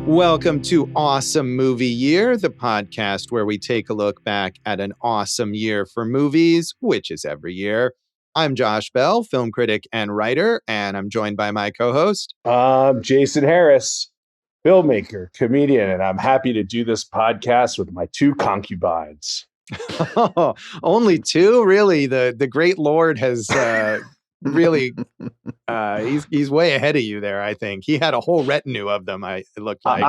Welcome to Awesome Movie Year, the podcast where we take a look back at an awesome year for movies, which is every year. I'm Josh Bell, film critic and writer, and I'm joined by my co-host. I'm Jason Harris, filmmaker, comedian, and I'm happy to do this podcast with my two concubines. Only two? Really? The great Lord has really... he's way ahead of you there, I think. He had a whole retinue of them, it looked like.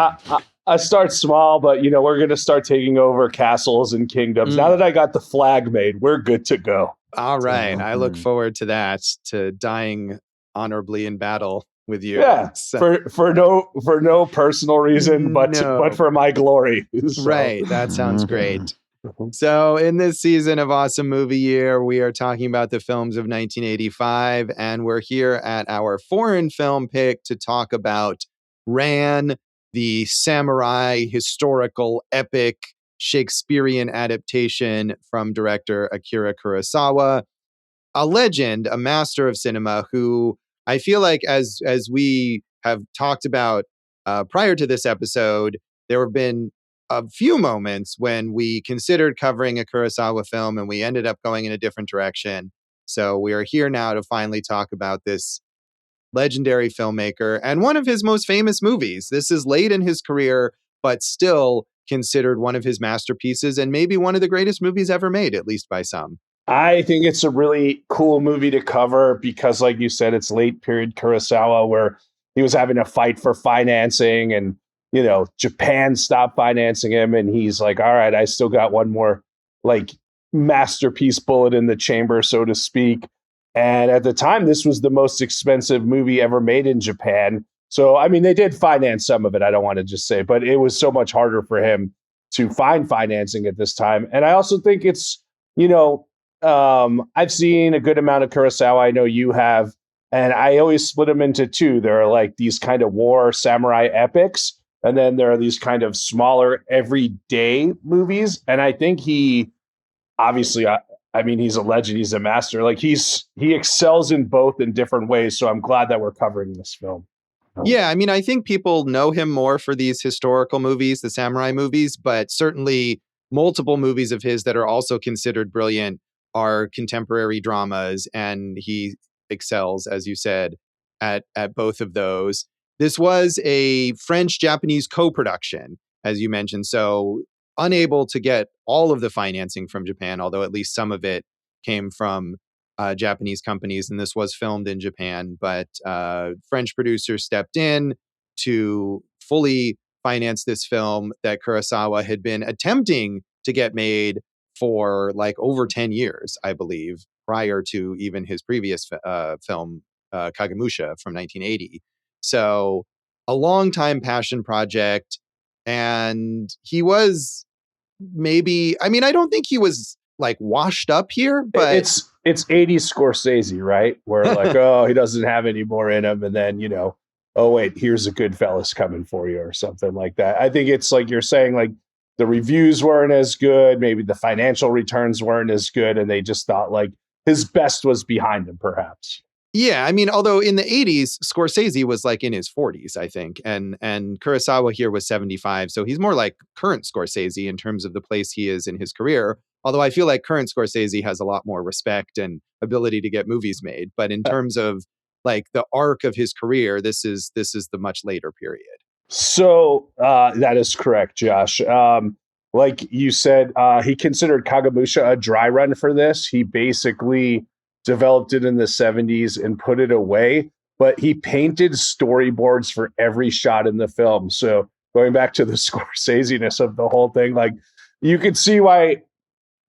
I start small, but, we're going to start taking over castles and kingdoms. Now that I got the flag made, we're good to go. All right. I look forward to that, to dying honorably in battle with you. Yeah, so, for no personal reason, but for my glory. So. Right. That sounds great. So in this season of Awesome Movie Year, we are talking about the films of 1985, and we're here at our foreign film pick to talk about Ran, the samurai historical epic Shakespearean adaptation from director Akira Kurosawa, a legend, a master of cinema who I feel like as we have talked about prior to this episode, there have been a few moments when we considered covering a Kurosawa film and we ended up going in a different direction. So we are here now to finally talk about this legendary filmmaker and one of his most famous movies. This is late in his career, but still considered one of his masterpieces and maybe one of the greatest movies ever made, at least by some. I think it's a really cool movie to cover because, like you said, it's late period Kurosawa where he was having a fight for financing and Japan stopped financing him and he's like, all right, I still got one more masterpiece bullet in the chamber, so to speak. And at the time, this was the most expensive movie ever made in Japan. So, they did finance some of it. I don't want to just say, but it was so much harder for him to find financing at this time. And I also think it's, I've seen a good amount of Kurosawa. I know you have. And I always split them into two. There are these kind of war samurai epics. And then there are these kind of smaller everyday movies. And I think he obviously, he's a legend. He's a master. He excels in both in different ways. So I'm glad that we're covering this film. Yeah, I think people know him more for these historical movies, the samurai movies, but certainly multiple movies of his that are also considered brilliant are contemporary dramas. And he excels, as you said, at both of those. This was a French-Japanese co-production, as you mentioned, so unable to get all of the financing from Japan, although at least some of it came from Japanese companies, and this was filmed in Japan. But French producers stepped in to fully finance this film that Kurosawa had been attempting to get made for over 10 years, I believe, prior to even his previous film, Kagemusha from 1980. So a long time passion project. And he was maybe, I don't think he was washed up here, but it's 80s Scorsese, right? Where he doesn't have any more in him. And then, oh, wait, here's a Goodfellas coming for you or something like that. I think it's like you're saying, the reviews weren't as good. Maybe the financial returns weren't as good. And they just thought his best was behind him, perhaps. Yeah, although in the 80s, Scorsese was in his 40s, I think, and Kurosawa here was 75, so he's more like current Scorsese in terms of the place he is in his career, although I feel like current Scorsese has a lot more respect and ability to get movies made, but in terms of the arc of his career, this is the much later period. So that is correct, Josh. Like you said, he considered Kagemusha a dry run for this. He basically developed it in the 70s and put it away, but he painted storyboards for every shot in the film. So going back to the Scorsese-ness of the whole thing, you could see why,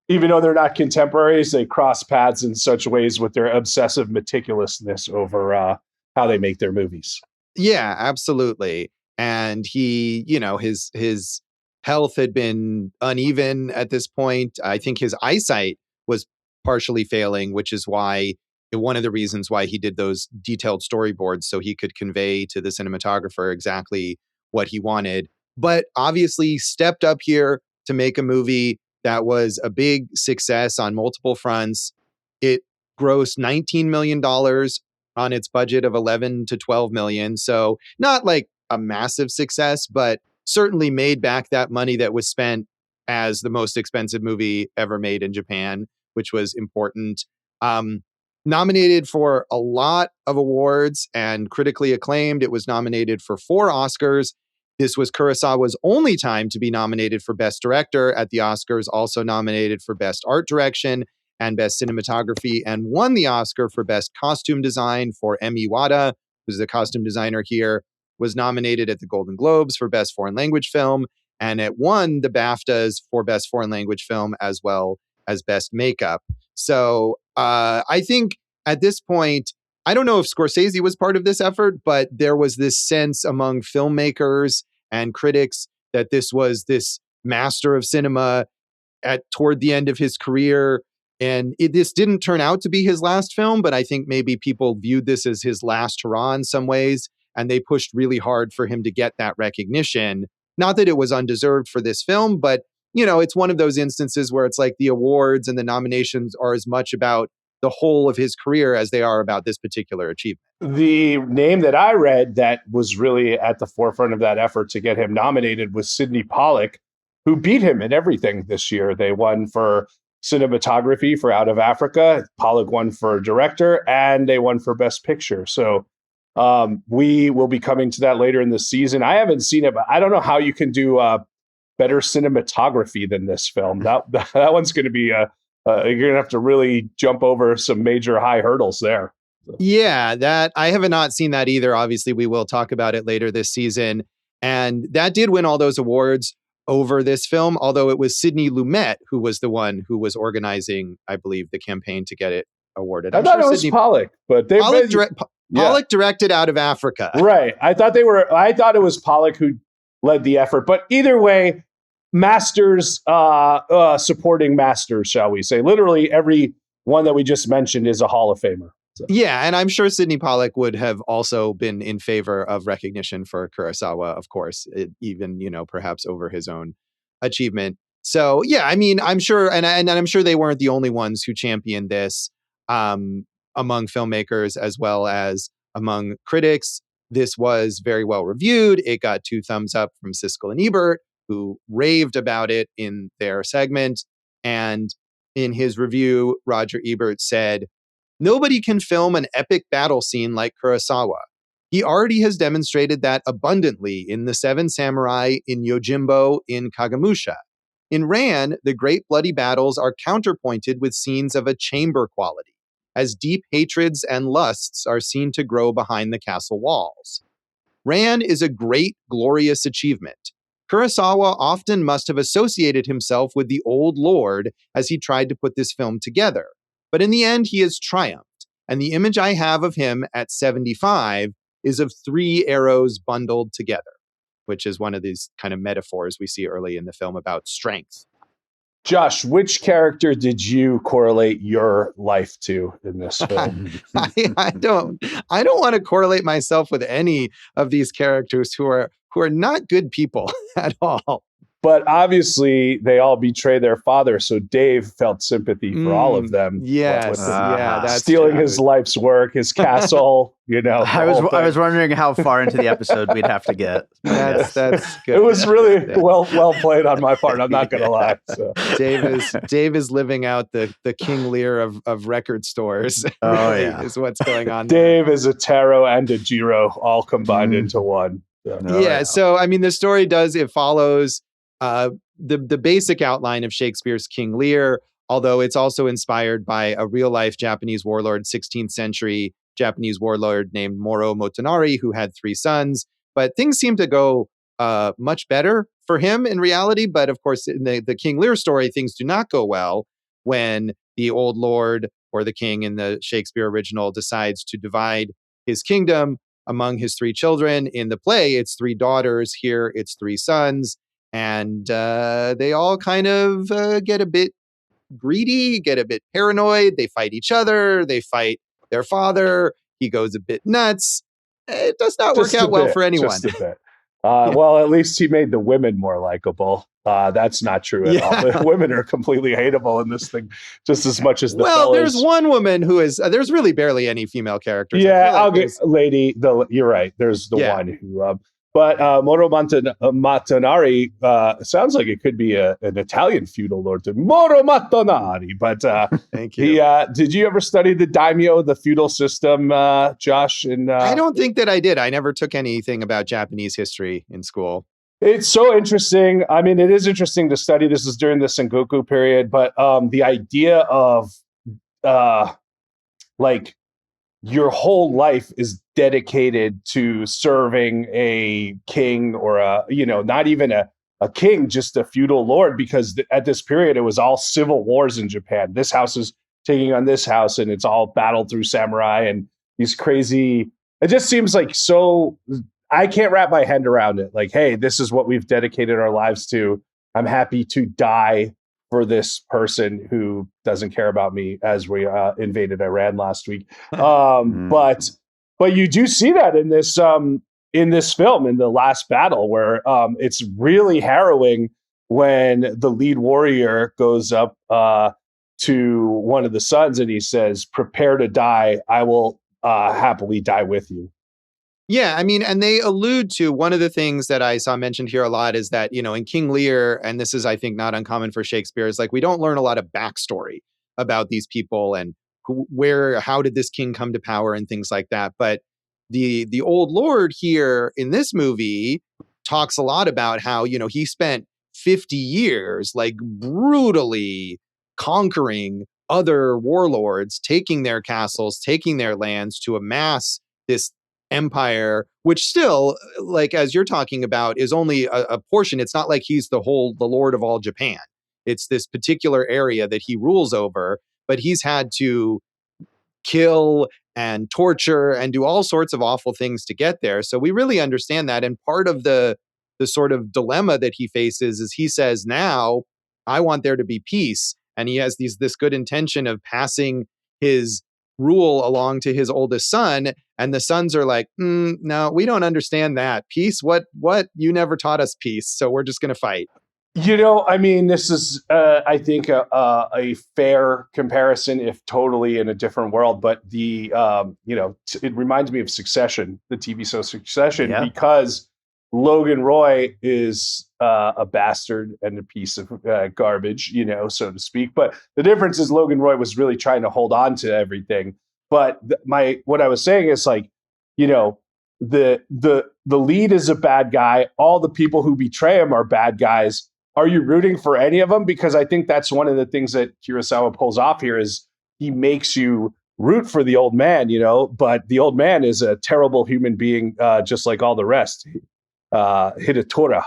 even though they're not contemporaries, they cross paths in such ways with their obsessive meticulousness over how they make their movies. Yeah, absolutely. And he, his health had been uneven at this point. I think his eyesight was partially failing, which is why one of the reasons why he did those detailed storyboards, so he could convey to the cinematographer exactly what he wanted. But obviously stepped up here to make a movie that was a big success on multiple fronts. It grossed $19 million on its budget of 11 to 12 million. So not a massive success, but certainly made back that money that was spent as the most expensive movie ever made in Japan, which was important. Nominated for a lot of awards and critically acclaimed. It was nominated for 4 Oscars. This was Kurosawa's only time to be nominated for Best Director at the Oscars, also nominated for Best Art Direction and Best Cinematography, and won the Oscar for Best Costume Design for Emi Wada, who's the costume designer here, was nominated at the Golden Globes for Best Foreign Language Film, and it won the BAFTAs for Best Foreign Language Film as well as Best Makeup. So I think at this point, I don't know if Scorsese was part of this effort, but there was this sense among filmmakers and critics that this was this master of cinema toward the end of his career. And this didn't turn out to be his last film, but I think maybe people viewed this as his last hurrah in some ways. And they pushed really hard for him to get that recognition. Not that it was undeserved for this film, but it's one of those instances where it's like the awards and the nominations are as much about the whole of his career as they are about this particular achievement. The name that I read that was really at the forefront of that effort to get him nominated was Sidney Pollack, who beat him in everything this year. They won for cinematography for Out of Africa. Pollack won for director, and they won for Best Picture. So we will be coming to that later in the season. I haven't seen it, but I don't know how you can do better cinematography than this film. That one's going to be you're going to have to really jump over some major high hurdles there. Yeah, that I have not seen that either. Obviously, we will talk about it later this season. And that did win all those awards over this film, although it was Sidney Lumet who was the one who was organizing, I believe, the campaign to get it awarded. I thought it was Pollack, but Pollack directed Out of Africa. Right. I thought it was Pollack who led the effort. But either way, masters supporting masters, shall we say. Literally every one that we just mentioned is a Hall of Famer. So. Yeah, and I'm sure Sidney Pollack would have also been in favor of recognition for Kurosawa, of course, even, perhaps over his own achievement. So, yeah, I mean, I'm sure, and I'm sure they weren't the only ones who championed this among filmmakers as well as among critics. This was very well reviewed. It got 2 thumbs up from Siskel and Ebert, who raved about it in their segment. And in his review, Roger Ebert said, "Nobody can film an epic battle scene like Kurosawa. He already has demonstrated that abundantly in The Seven Samurai, in Yojimbo, in Kagemusha. In Ran, the great bloody battles are counterpointed with scenes of a chamber quality, as deep hatreds and lusts are seen to grow behind the castle walls. Ran is a great, glorious achievement. Kurosawa often must have associated himself with the old lord as he tried to put this film together. But in the end, he has triumphed, and the image I have of him at 75 is of 3 arrows bundled together," which is one of these kind of metaphors we see early in the film about strength. Josh, which character did you correlate your life to in this film? I don't want to correlate myself with any of these characters who are not good people at all. But obviously, they all betray their father, so Dave felt sympathy for all of them. Yes, that's stealing true. his life's work, his castle. I was wondering how far into the episode we'd have to get. That's good. It was really well played on my part. I'm not going to lie. So. Dave is living out the King Lear of record stores. Oh really, yeah, is what's going on. Dave is a Terao and a Jiro all combined into one. So I mean, the story follows the basic outline of Shakespeare's King Lear, although it's also inspired by a real-life Japanese warlord, 16th century Japanese warlord named Moro Motonari, who had 3 sons. But things seem to go much better for him in reality. But of course, in the King Lear story, things do not go well when the old lord, or the king in the Shakespeare original, decides to divide his kingdom among his 3 children. In the play, it's 3 daughters. Here, it's 3 sons. And they all kind of get a bit greedy, get a bit paranoid. They fight each other. They fight their father. He goes a bit nuts. It does not work out well for anyone. Just a bit. Well, at least he made the women more likable. That's not true at all. The women are completely hateable in this thing, just as much as the fellas. There's one woman who is. There's really barely any female characters. Yeah, I'll get lady. You're right. There's the one who. But Moro Montanari sounds like it could be an Italian feudal lord to Moro Montanari. But Thank you. Did you ever study the daimyo, the feudal system, Josh? I don't think that I did. I never took anything about Japanese history in school. It's so interesting. I mean, it is interesting to study. This is during the Sengoku period, but the idea of like your whole life is dedicated to serving a king or not even a king, just a feudal lord, because at this period it was all civil wars in Japan. This house is taking on this house, and it's all battled through samurai and these crazy. It just seems like so. I can't wrap my head around it. Like, hey, this is what we've dedicated our lives to. I'm happy to die for this person who doesn't care about me, as we invaded Iran last week. But you do see that in this film, in the last battle, where it's really harrowing when the lead warrior goes up to one of the sons and he says, "Prepare to die. I will happily die with you." Yeah, I mean, and they allude to one of the things that I saw mentioned here a lot is that, in King Lear, and this is, I think, not uncommon for Shakespeare, is like we don't learn a lot of backstory about these people and how did this king come to power and things like that. But the old lord here in this movie talks a lot about how, he spent 50 years like brutally conquering other warlords, taking their castles, taking their lands to amass this empire, which still, like as you're talking about, is only a portion. It's not like he's the lord of all Japan. It's this particular area that he rules over, but he's had to kill and torture and do all sorts of awful things to get there. So we really understand that. And part of the sort of dilemma that he faces is he says, now I want there to be peace. And he has this good intention of passing his rule along to his oldest son. And the sons are like, no, we don't understand that. Peace? What? You never taught us peace. So we're just going to fight. I mean, this is, I think, a fair comparison, if totally in a different world. But it reminds me of Succession, the TV show Succession, because Logan Roy is a bastard and a piece of garbage, so to speak. But the difference is Logan Roy was really trying to hold on to everything. But what I was saying is like, the lead is a bad guy. All the people who betray him are bad guys. Are you rooting for any of them? Because I think that's one of the things that Kurosawa pulls off here is he makes you root for the old man, but the old man is a terrible human being, just like all the rest. Hidatora.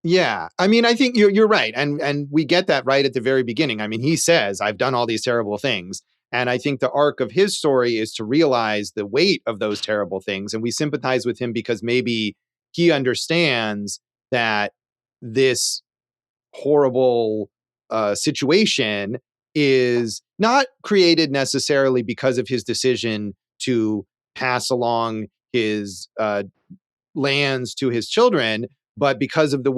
Yeah, I mean, I think you're right, and we get that right at the very beginning. I mean, he says, "I've done all these terrible things," and I think the arc of his story is to realize the weight of those terrible things, and we sympathize with him because maybe he understands that this horrible situation is not created necessarily because of his decision to pass along his lands to his children, but because of the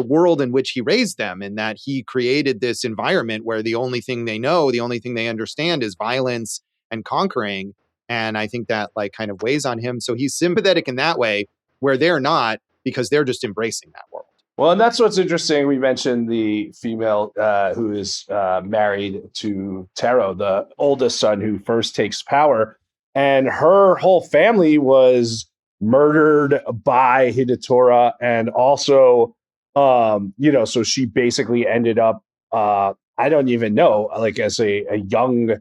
world in which he raised them, and that he created this environment where the only thing they know, the only thing they understand is violence and conquering. And I think that like kind of weighs on him. So he's sympathetic in that way, where they're not, because they're just embracing that world. Well, and that's what's interesting. We mentioned the female who is married to Terao, the oldest son who first takes power, and her whole family was murdered by Hidatora, and also, so she basically ended up, I don't even know, like as a young,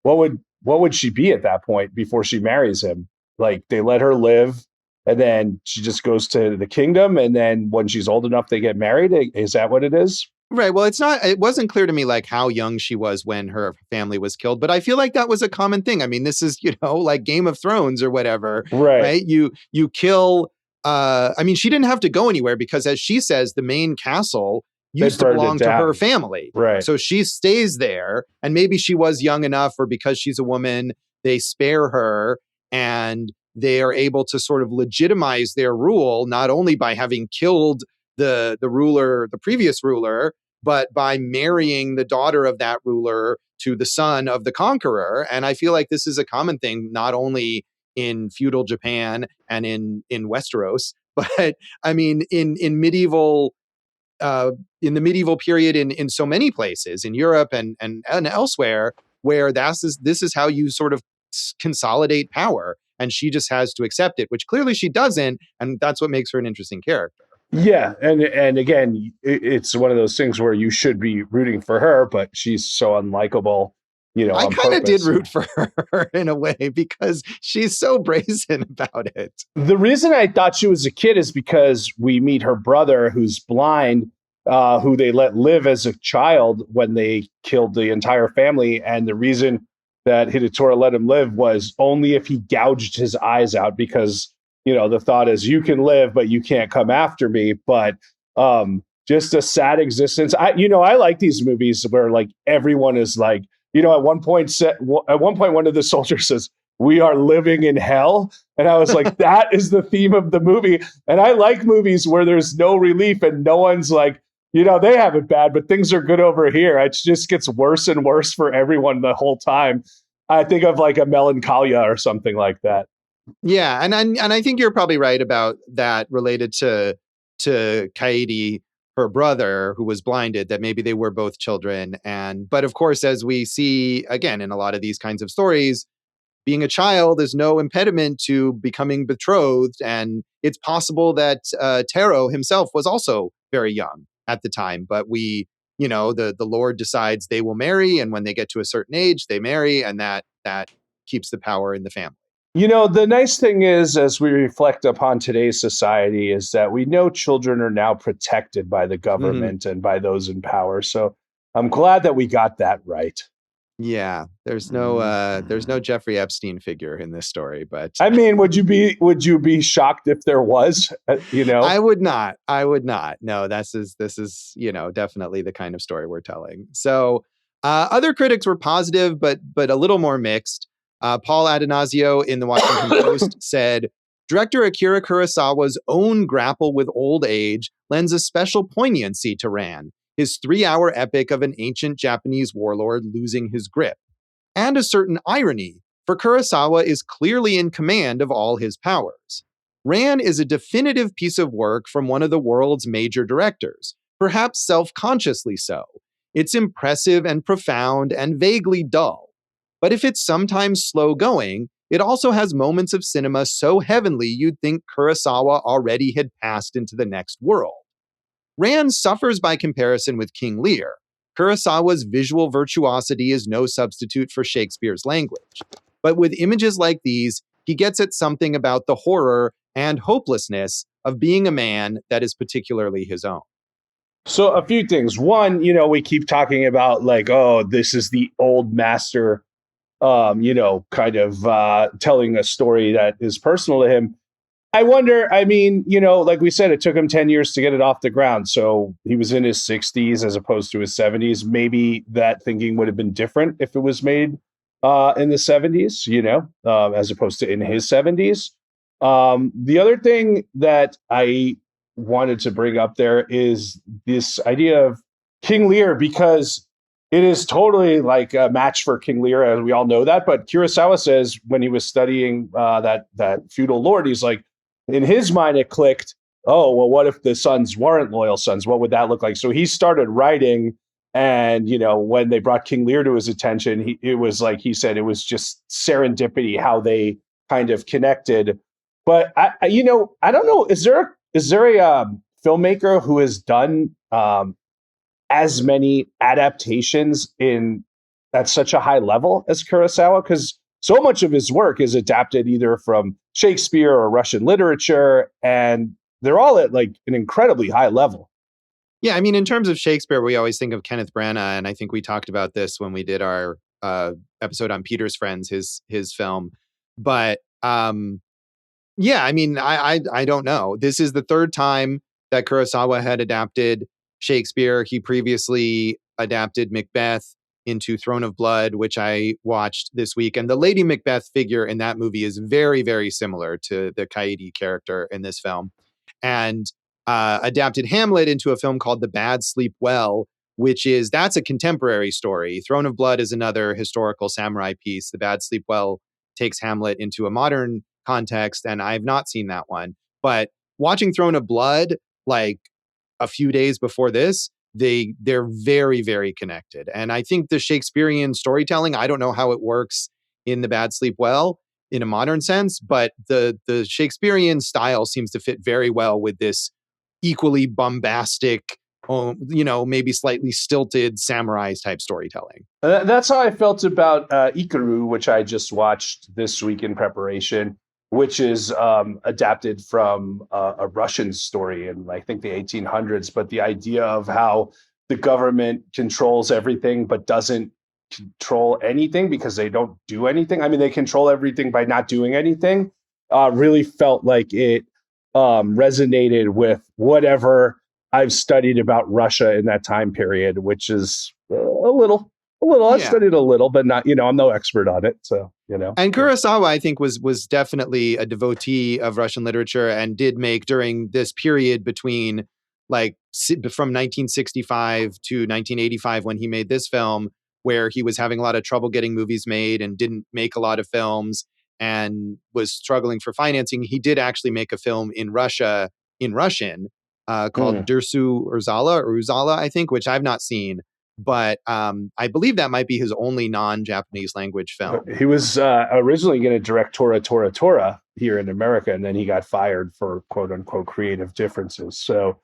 what would she be at that point before she marries him? Like they let her live. And then she just goes to the kingdom. And then when she's old enough, they get married. Is that what it is? Right. Well, it wasn't clear to me like how young she was when her family was killed, but I feel like that was a common thing. I mean, this is, like Game of Thrones or whatever, right? You kill, I mean, she didn't have to go anywhere because as she says, the main castle used to belong to her family. Right. So she stays there, and maybe she was young enough, or because she's a woman, they spare her, and they are able to sort of legitimize their rule, not only by having killed the previous ruler, but by marrying the daughter of that ruler to the son of the conqueror. And I feel like this is a common thing, not only in feudal Japan and in Westeros, But I mean, in the medieval period, in so many places in Europe and elsewhere, where this is how you sort of consolidate power, and she just has to accept it, which clearly she doesn't, and that's what makes her an interesting character. Yeah, and again, it's one of those things where you should be rooting for her, but she's so unlikable, I on kind of did purpose. root for her in a way because she's so brazen about it. The reason I thought she was a kid is because we meet her brother, who's blind, who they let live as a child when they killed the entire family, and the reason that Hidetora let him live was only if he gouged his eyes out, because the thought is, you can live but you can't come after me. But just a sad existence. I like these movies where like everyone is like, at one point one of the soldiers says, "We are living in hell," and I was like, that is the theme of the movie. And I like movies where there's no relief and no one's like, they have it bad, but things are good over here. It just gets worse and worse for everyone the whole time. I think of like a Melancholia or something like that. Yeah, and I think you're probably right about that, related to Kaede, her brother, who was blinded, that maybe they were both children. But of course, as we see again in a lot of these kinds of stories, being a child is no impediment to becoming betrothed, and it's possible that Terao himself was also very young at the time. But the Lord decides they will marry, and when they get to a certain age, they marry, and that keeps the power in the family. The nice thing is, as we reflect upon today's society, is that we know children are now protected by the government and by those in power. So I'm glad that we got that right. Yeah, there's no Jeffrey Epstein figure in this story, but I mean, would you be shocked if there was? I would not. No, this is definitely the kind of story we're telling. So other critics were positive, but a little more mixed. Paul Addonazio in the Washington Post said, director Akira Kurosawa's own grapple with old age lends a special poignancy to Ran, his 3-hour epic of an ancient Japanese warlord losing his grip, and a certain irony, for Kurosawa is clearly in command of all his powers. Ran is a definitive piece of work from one of the world's major directors, perhaps self-consciously so. It's impressive and profound and vaguely dull. But if it's sometimes slow going, it also has moments of cinema so heavenly you'd think Kurosawa already had passed into the next world. Ran suffers by comparison with King Lear. Kurosawa's visual virtuosity is no substitute for Shakespeare's language. But with images like these, he gets at something about the horror and hopelessness of being a man that is particularly his own. So a few things. One, we keep talking about like, oh, this is the old master, kind of telling a story that is personal to him. I wonder, like we said, it took him 10 years to get it off the ground. So he was in his 60s as opposed to his 70s. Maybe that thinking would have been different if it was made in the 70s, as opposed to in his 70s. The other thing that I wanted to bring up there is this idea of King Lear, because it is totally like a match for King Lear, as we all know that. But Kurosawa says when he was studying that feudal lord, he's like, in his mind, it clicked. Oh, well, what if the sons weren't loyal sons? What would that look like? So he started writing, and when they brought King Lear to his attention, it was like he said, it was just serendipity how they kind of connected. But I don't know. Is there a filmmaker who has done as many adaptations at such a high level as Kurosawa? Because so much of his work is adapted either from Shakespeare or Russian literature, and they're all at like an incredibly high level. Yeah, I mean, in terms of Shakespeare, we always think of Kenneth Branagh, and I think we talked about this when we did our episode on Peter's Friends, his film. But yeah, I mean, I don't know. This is the third time that Kurosawa had adapted Shakespeare. He previously adapted Macbeth into Throne of Blood, which I watched this week. And the Lady Macbeth figure in that movie is very, very similar to the Kaede character in this film. And adapted Hamlet into a film called The Bad Sleep Well, that's a contemporary story. Throne of Blood is another historical samurai piece. The Bad Sleep Well takes Hamlet into a modern context, and I've not seen that one. But watching Throne of Blood, like a few days before this, they're very, very connected. And I think the Shakespearean storytelling, I don't know how it works in The Bad Sleep Well in a modern sense, but the Shakespearean style seems to fit very well with this equally bombastic, maybe slightly stilted samurai type storytelling. That's how I felt about Ikaru, which I just watched this week in preparation, which is adapted from a Russian story in, I think, the 1800s. But the idea of how the government controls everything but doesn't control anything because they don't do anything. I mean, they control everything by not doing anything. Really felt like it resonated with whatever I've studied about Russia in that time period, which is a little. I've studied a little, but not, I'm no expert on it. So, And Kurosawa, I think, was definitely a devotee of Russian literature and did make, during this period between from 1965 to 1985, when he made this film, where he was having a lot of trouble getting movies made and didn't make a lot of films and was struggling for financing. He did actually make a film in Russia, in Russian, called Dersu Uzala, I think, which I've not seen. But I believe that might be his only non-Japanese language film. He was originally going to direct Tora Tora Tora here in America, and then he got fired for quote unquote creative differences. So,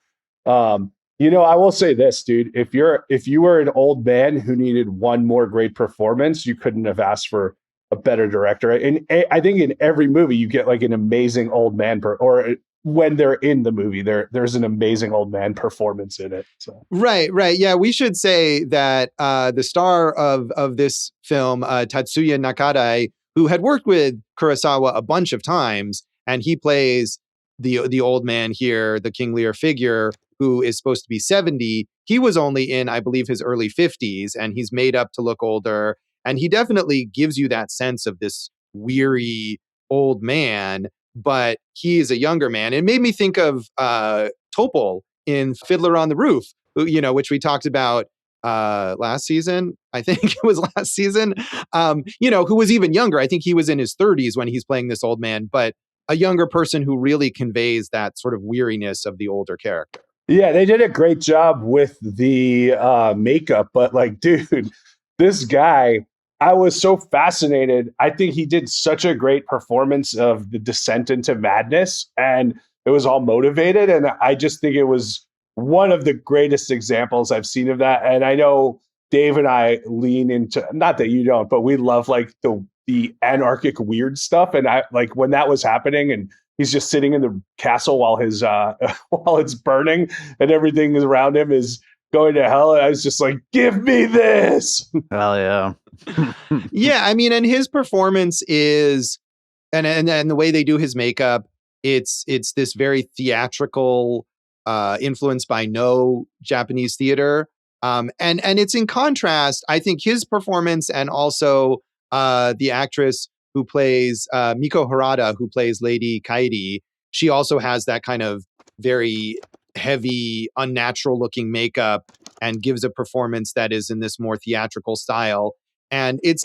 I will say this, dude: if you were an old man who needed one more great performance, you couldn't have asked for a better director. And I think in every movie you get like an amazing old man or when they're in the movie, there's an amazing old man performance in it. So. Right. Yeah, we should say that the star of this film, Tatsuya Nakadai, who had worked with Kurosawa a bunch of times, and he plays the old man here, the King Lear figure, who is supposed to be 70. He was only in, I believe, his early 50s, and he's made up to look older. And he definitely gives you that sense of this weary old man, but he is a younger man. It made me think of Topol in Fiddler on the Roof, which we talked about last season. I think it was last season, who was even younger. I think he was in his 30s when he's playing this old man, but a younger person who really conveys that sort of weariness of the older character. Yeah, they did a great job with the makeup, but like, dude, this guy, I was so fascinated. I think he did such a great performance of the descent into madness, and it was all motivated. And I just think it was one of the greatest examples I've seen of that. And I know Dave and I lean into, not that you don't, but we love like the anarchic weird stuff. And I like when that was happening and he's just sitting in the castle while his while it's burning and everything around him is going to hell. And I was just like, give me this. Hell yeah. Yeah, I mean, and his performance is, and the way they do his makeup, it's this very theatrical, influenced by no Japanese theater, and it's in contrast. I think his performance and also the actress who plays Mieko Harada, who plays Lady Kairi, she also has that kind of very heavy, unnatural looking makeup and gives a performance that is in this more theatrical style. And it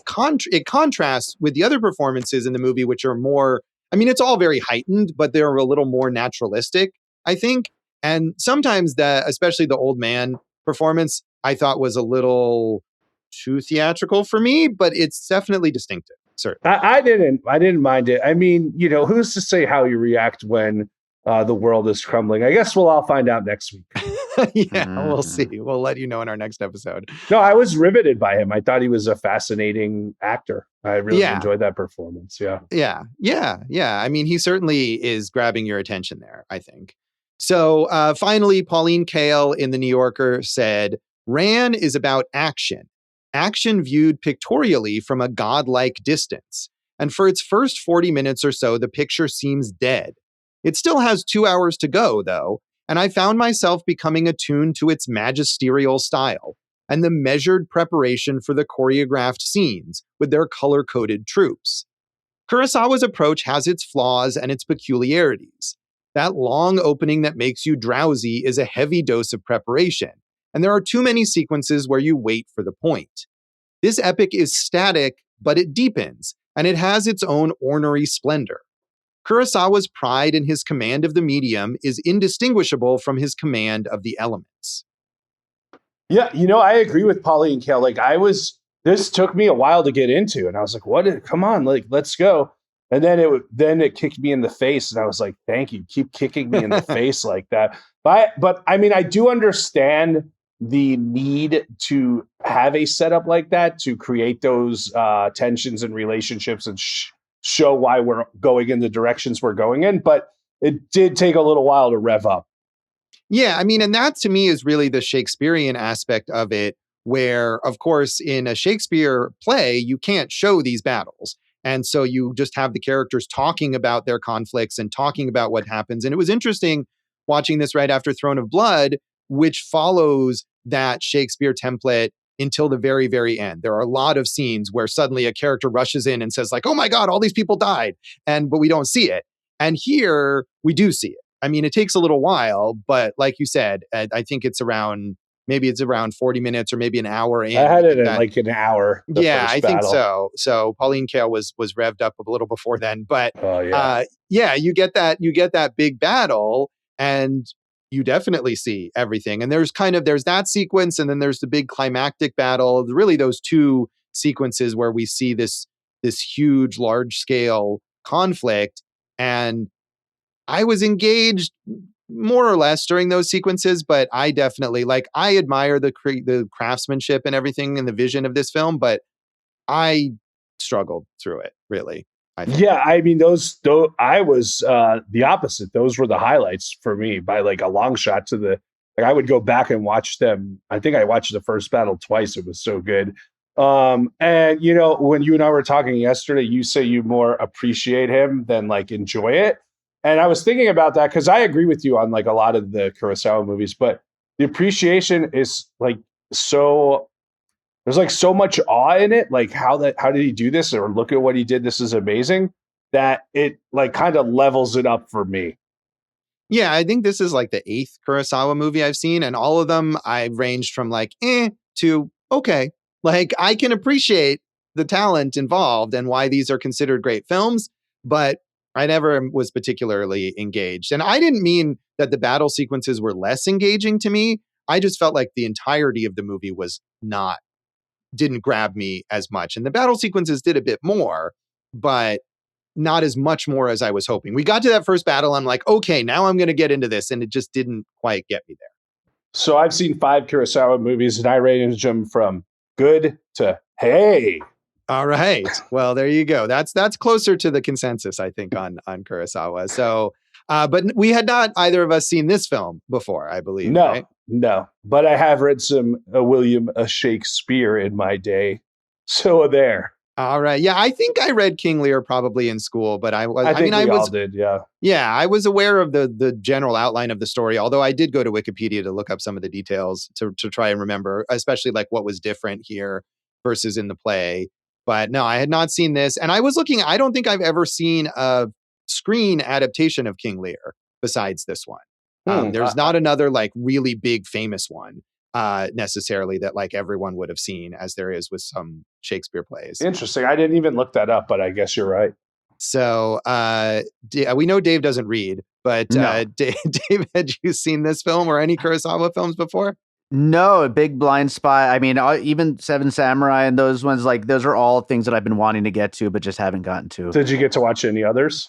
contrasts with the other performances in the movie, which are more, I mean, it's all very heightened, but they're a little more naturalistic, I think. And sometimes especially the old man performance, I thought was a little too theatrical for me, but it's definitely distinctive. Certainly. I didn't mind it. I mean, who's to say how you react when the world is crumbling? I guess we'll all find out next week. Yeah, we'll see. We'll let you know in our next episode. No, I was riveted by him. I thought he was a fascinating actor. I really enjoyed that performance. Yeah. I mean, he certainly is grabbing your attention there, I think. So finally, Pauline Kael in The New Yorker said, Ran is about action. Action viewed pictorially from a godlike distance. And for its first 40 minutes or so, the picture seems dead. It still has 2 hours to go, though, and I found myself becoming attuned to its magisterial style and the measured preparation for the choreographed scenes with their color-coded troops. Kurosawa's approach has its flaws and its peculiarities. That long opening that makes you drowsy is a heavy dose of preparation, and there are too many sequences where you wait for the point. This epic is static, but it deepens, and it has its own ornery splendor. Kurosawa's pride in his command of the medium is indistinguishable from his command of the elements. Yeah, I agree with Polly and Kale. Like this took me a while to get into, and I was like, "What? Come on, like let's go." And then it kicked me in the face, and I was like, "Thank you, keep kicking me in the face like that." But I mean, I do understand the need to have a setup like that to create those tensions and relationships and show why we're going in the directions we're going in. But it did take a little while to rev up. Yeah, I mean, and that to me is really the Shakespearean aspect of it, where, of course, in a Shakespeare play, you can't show these battles. And so you just have the characters talking about their conflicts and talking about what happens. And it was interesting watching this right after Throne of Blood, which follows that Shakespeare template until the very, very end. There are a lot of scenes where suddenly a character rushes in and says, like, oh my God, all these people died. But we don't see it. And here we do see it. I mean, it takes a little while, but like you said, I think maybe it's around 40 minutes or maybe an hour in. I had it in like an hour. Yeah, I think so. So Pauline Kael was revved up a little before then, but yeah, you get that big battle and you definitely see everything. And there's that sequence and then there's the big climactic battle. Really those two sequences where we see this huge large scale conflict, and I was engaged more or less during those sequences, but I definitely I admire the craftsmanship and everything and the vision of this film, but I struggled through it really. I think. Yeah, I mean I was the opposite. Those were the highlights for me by like a long shot. I would go back and watch them. I think I watched the first battle twice. It was so good. And when you and I were talking yesterday, you say you more appreciate him than like enjoy it. And I was thinking about that because I agree with you on like a lot of the Kurosawa movies, but the appreciation is like there's like so much awe in it. Like how did he do this? Or look at what he did. This is amazing, that it like kind of levels it up for me. Yeah, I think this is like the 8th Kurosawa movie I've seen, and all of them I ranged from like to okay. Like I can appreciate the talent involved and why these are considered great films, but I never was particularly engaged. And I didn't mean that the battle sequences were less engaging to me. I just felt like the entirety of the movie didn't grab me as much. And the battle sequences did a bit more, but not as much more as I was hoping. We got to that first battle. I'm like, okay, now I'm going to get into this. And it just didn't quite get me there. So I've seen 5 Kurosawa movies and I range them from good to hey. All right. Well, there you go. That's closer to the consensus, I think, on Kurosawa. So, but we had not either of us seen this film before, I believe. No, right? No. But I have read some William Shakespeare in my day. So there. All right. Yeah, I think I read King Lear probably in school, but I all did. Yeah. Yeah, I was aware of the general outline of the story, although I did go to Wikipedia to look up some of the details to try and remember, especially like what was different here versus in the play. But no, I had not seen this. And I was looking, I don't think I've ever seen a screen adaptation of King Lear besides this one. There's not another like really big famous one necessarily that like everyone would have seen as there is with some Shakespeare plays. Interesting. I didn't even look that up, but I guess you're right. So we know Dave doesn't read, but No. Dave, had you seen this film or any Kurosawa films before? No, a Big Blind Spot. I mean, even Seven Samurai and those ones, like those are all things that I've been wanting to get to, but just haven't gotten to. Did you get to watch any others?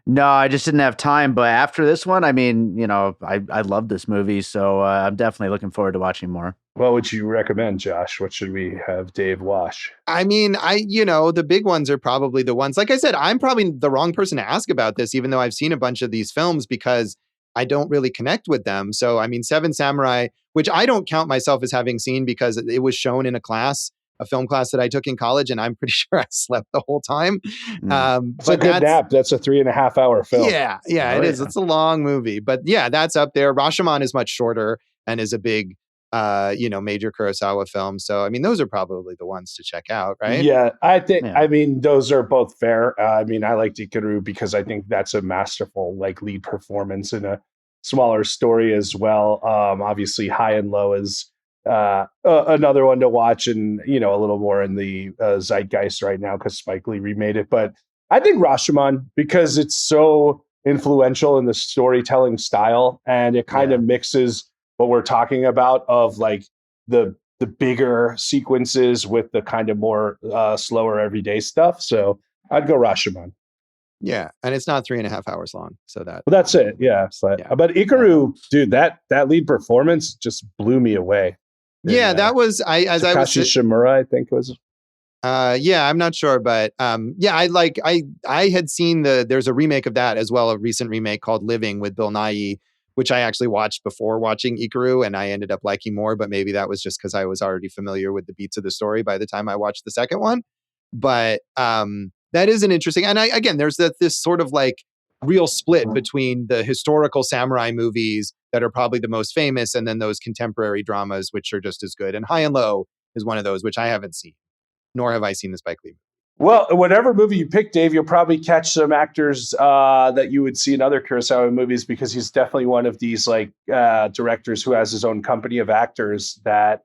No, I just didn't have time. But after this one, I mean, I love this movie, so I'm definitely looking forward to watching more. What would you recommend, Josh? What should we have Dave watch? I mean, the big ones are probably the ones, like I said, I'm probably the wrong person to ask about this, even though I've seen a bunch of these films because I don't really connect with them. So, I mean, Seven Samurai, which I don't count myself as having seen because it was shown in a film class that I took in college, and I'm pretty sure I slept the whole time. It's a good nap. That's a 3.5 hour film. Yeah, it is. It's a long movie, but yeah, that's up there. Rashomon is much shorter and is a big, major Kurosawa film. So, I mean, those are probably the ones to check out, right? Yeah, I think, I mean, those are both fair. I mean, I like Ikaru because I think that's a masterful, like, lead performance in a smaller story as well. Obviously, High and Low is another one to watch and, a little more in the zeitgeist right now because Spike Lee remade it. But I think Rashomon, because it's so influential in the storytelling style, and it kind of mixes what we're talking about of like the bigger sequences with the kind of more slower everyday stuff. So I'd go Rashomon. Yeah, and it's not 3.5 hours long, so that's it. Yeah, but Ikaru, dude, that lead performance just blew me away. Yeah, that was Takashi Shimura, I think it was. Yeah, I'm not sure, but yeah, I had seen there's a remake of that as well, a recent remake called Living with Bill Nighy, which I actually watched before watching Ikaru, and I ended up liking more, but maybe that was just because I was already familiar with the beats of the story by the time I watched the second one. But that is an interesting, and again, there's this sort of like real split between the historical samurai movies that are probably the most famous, and then those contemporary dramas, which are just as good. And High and Low is one of those, which I haven't seen, nor have I seen the Spike Lee. Well, whatever movie you pick, Dave, you'll probably catch some actors that you would see in other Kurosawa movies, because he's definitely one of these like directors who has his own company of actors that,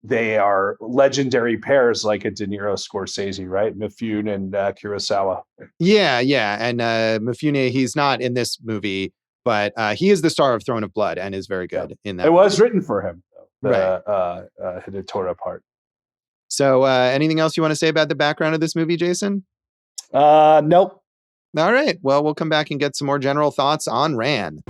they are legendary pairs, like a De Niro Scorsese, right? Mifune and Kurosawa. Yeah. And Mifune, he's not in this movie, but he is the star of Throne of Blood and is very good in that. It was written for him, though, right? Hidetora part. So anything else you want to say about the background of this movie, Jason? Nope. All right. Well, we'll come back and get some more general thoughts on Ran.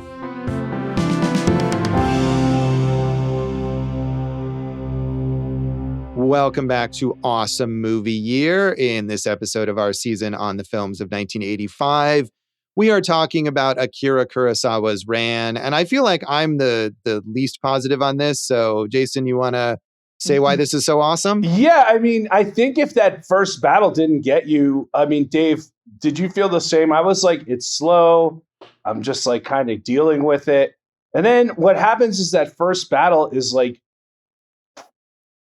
Welcome back to Awesome Movie Year. In this episode of our season on the films of 1985, we are talking about Akira Kurosawa's Ran. And I feel like I'm the least positive on this. So, Jason, you want to say why this is so awesome? Yeah, I mean, I think if that first battle didn't get you, I mean, Dave, did you feel the same? I was like, it's slow. I'm just like kind of dealing with it. And then what happens is that first battle is like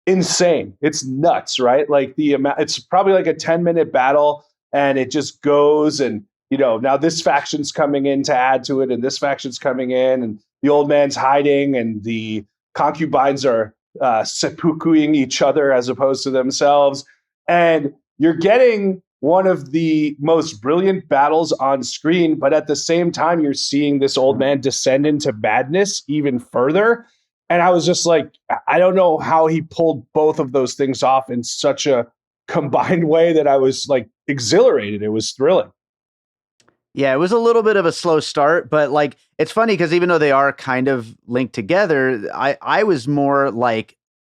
insane. It's nuts, right? Like the amount, it's probably like a 10-minute battle, and it just goes, and now this faction's coming in to add to it, and this faction's coming in, and the old man's hiding, and the concubines are seppukuing each other as opposed to themselves. And you're getting one of the most brilliant battles on screen, but at the same time, you're seeing this old man descend into madness even further. And I was just like, I don't know how he pulled both of those things off in such a combined way that I was like exhilarated. It was thrilling. Yeah, it was a little bit of a slow start, but like it's funny because even though they are kind of linked together, I was more like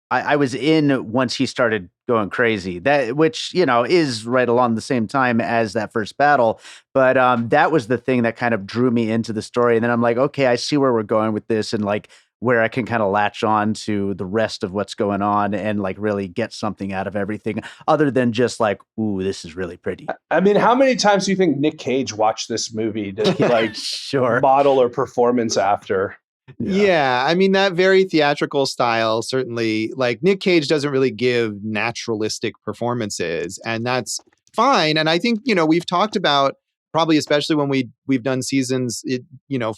I was in once he started going crazy. That which is right along the same time as that first battle, but that was the thing that kind of drew me into the story. And then I'm like, okay, I see where we're going with this, and like where I can kind of latch on to the rest of what's going on and like really get something out of everything other than just like, ooh, this is really pretty. I mean, how many times do you think Nick Cage watched this movie to like sure model or performance after? Yeah, I mean, that very theatrical style, certainly, like Nick Cage doesn't really give naturalistic performances, and that's fine. And I think, we've talked about, probably especially when we've done seasons,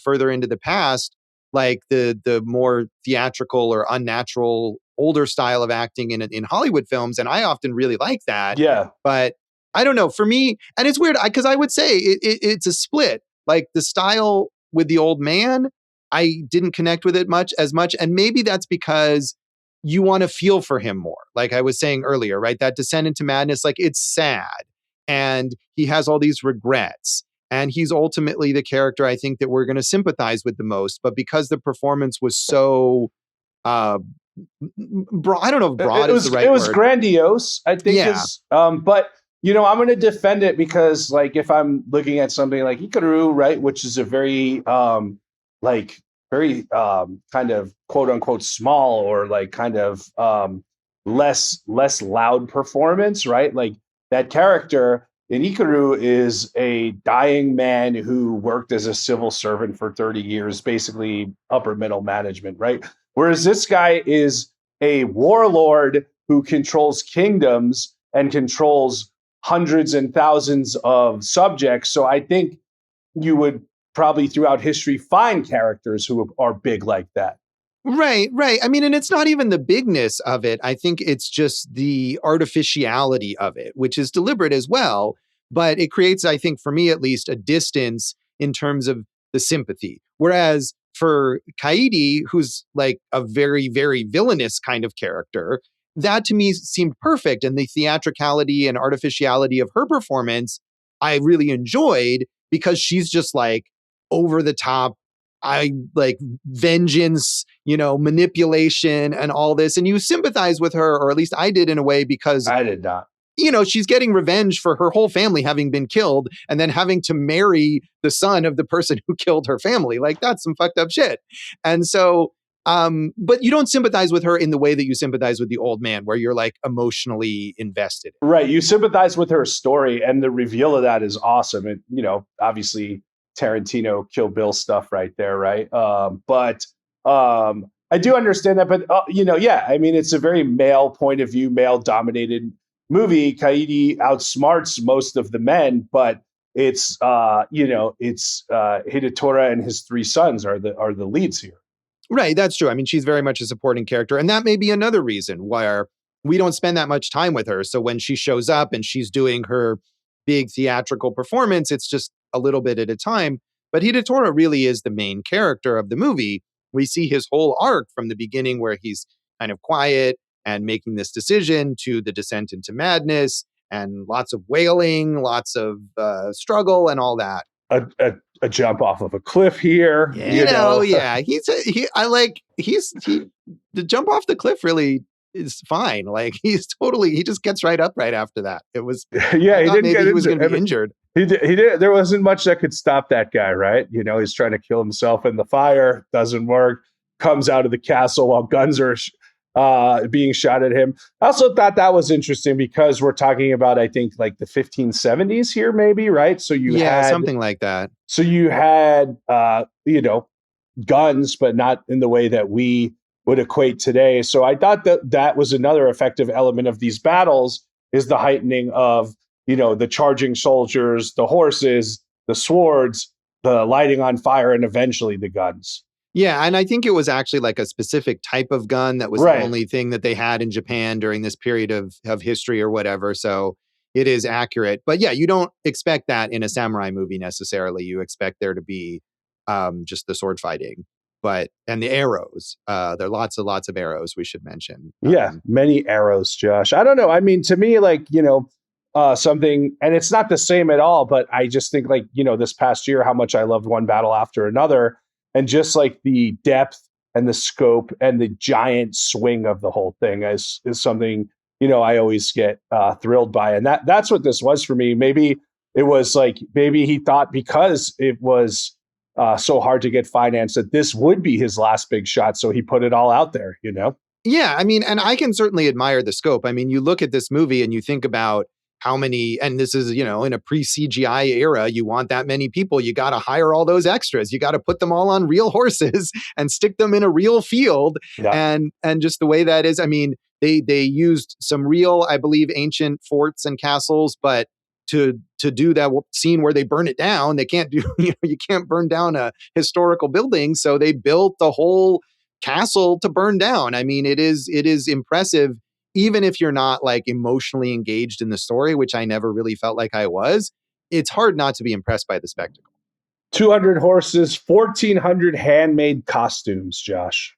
further into the past, like the more theatrical or unnatural older style of acting in Hollywood films. And I often really like that. Yeah. But I don't know, for me, and it's weird because I would say it's a split. Like the style with the old man, I didn't connect with it as much. And maybe that's because you want to feel for him more. Like I was saying earlier, right? That descent into madness, like it's sad. And he has all these regrets. And he's ultimately the character I think that we're going to sympathize with the most. But because the performance was so, I don't know if broad is the right word. It was grandiose, I think. Yeah. But, I'm going to defend it because, like, if I'm looking at something like Ikaru, right, which is a very, very kind of quote unquote small or like kind of less loud performance, right? Like that character in Ikaru is a dying man who worked as a civil servant for 30 years, basically upper middle management, right? Whereas this guy is a warlord who controls kingdoms and controls hundreds and thousands of subjects. So I think you would probably throughout history find characters who are big like that. Right. I mean, and it's not even the bigness of it. I think it's just the artificiality of it, which is deliberate as well. but it creates, I think, for me at least, a distance in terms of the sympathy. Whereas for Kaidi, who's like a very, very villainous kind of character, that to me seemed perfect. And the theatricality and artificiality of her performance, I really enjoyed because she's just like over the top. I like vengeance, manipulation and all this. And you sympathize with her, or at least I did in a way, because I did not. she's getting revenge for her whole family having been killed and then having to marry the son of the person who killed her family. Like, that's some fucked up shit. And so, but you don't sympathize with her in the way that you sympathize with the old man, where you're like emotionally invested. Right. You sympathize with her story, and the reveal of that is awesome. And, obviously Tarantino Kill Bill stuff right there. Right. But I do understand that. But, yeah, I mean, it's a very male point of view, male dominated movie. Kaidi outsmarts most of the men, but it's Hidetora and his three sons are the leads here. Right, that's true. I mean, she's very much a supporting character, and that may be another reason why we don't spend that much time with her. So when she shows up and she's doing her big theatrical performance, it's just a little bit at a time. But Hidetora really is the main character of the movie. We see his whole arc from the beginning, where he's kind of quiet and making this decision, to the descent into madness and lots of wailing, lots of struggle and all that. A jump off of a cliff here. Yeah. Yeah. The jump off the cliff really is fine. Like, he just gets right up right after that. It was, yeah, he didn't get he was going to be injured. He did. There wasn't much that could stop that guy, right? He's trying to kill himself in the fire. Doesn't work. Comes out of the castle while guns are being shot at him. I also thought that was interesting because we're talking about, I think, like the 1570s here, maybe, right? So you had something like that. So you had, guns, but not in the way that we would equate today. So I thought that was another effective element of these battles, is the heightening of, the charging soldiers, the horses, the swords, the lighting on fire, and eventually the guns. Yeah, and I think it was actually like a specific type of gun that was the only thing that they had in Japan during this period of history or whatever. So it is accurate. But yeah, you don't expect that in a samurai movie necessarily. You expect there to be just the sword fighting, and the arrows. There are lots of arrows, we should mention. Yeah, many arrows, Josh. I don't know. I mean, to me, like, something, and it's not the same at all, but I just think, like, this past year, how much I loved one battle after another. And just like the depth and the scope and the giant swing of the whole thing is something, I always get thrilled by. And that's what this was for me. Maybe it was like, maybe he thought because it was so hard to get financed that this would be his last big shot. So he put it all out there, Yeah, I mean, and I can certainly admire the scope. I mean, you look at this movie and you think about how many, and this is, in a pre-CGI era, you want that many people, you got to hire all those extras. You got to put them all on real horses and stick them in a real field. Yeah. And just the way that is, I mean, they used some real, I believe, ancient forts and castles, but to do that scene where they burn it down, they can't do, you can't burn down a historical building. So they built the whole castle to burn down. I mean, it is impressive. Even if you're not like emotionally engaged in the story, which I never really felt like I was, it's hard not to be impressed by the spectacle. 200 horses, 1,400 handmade costumes, Josh.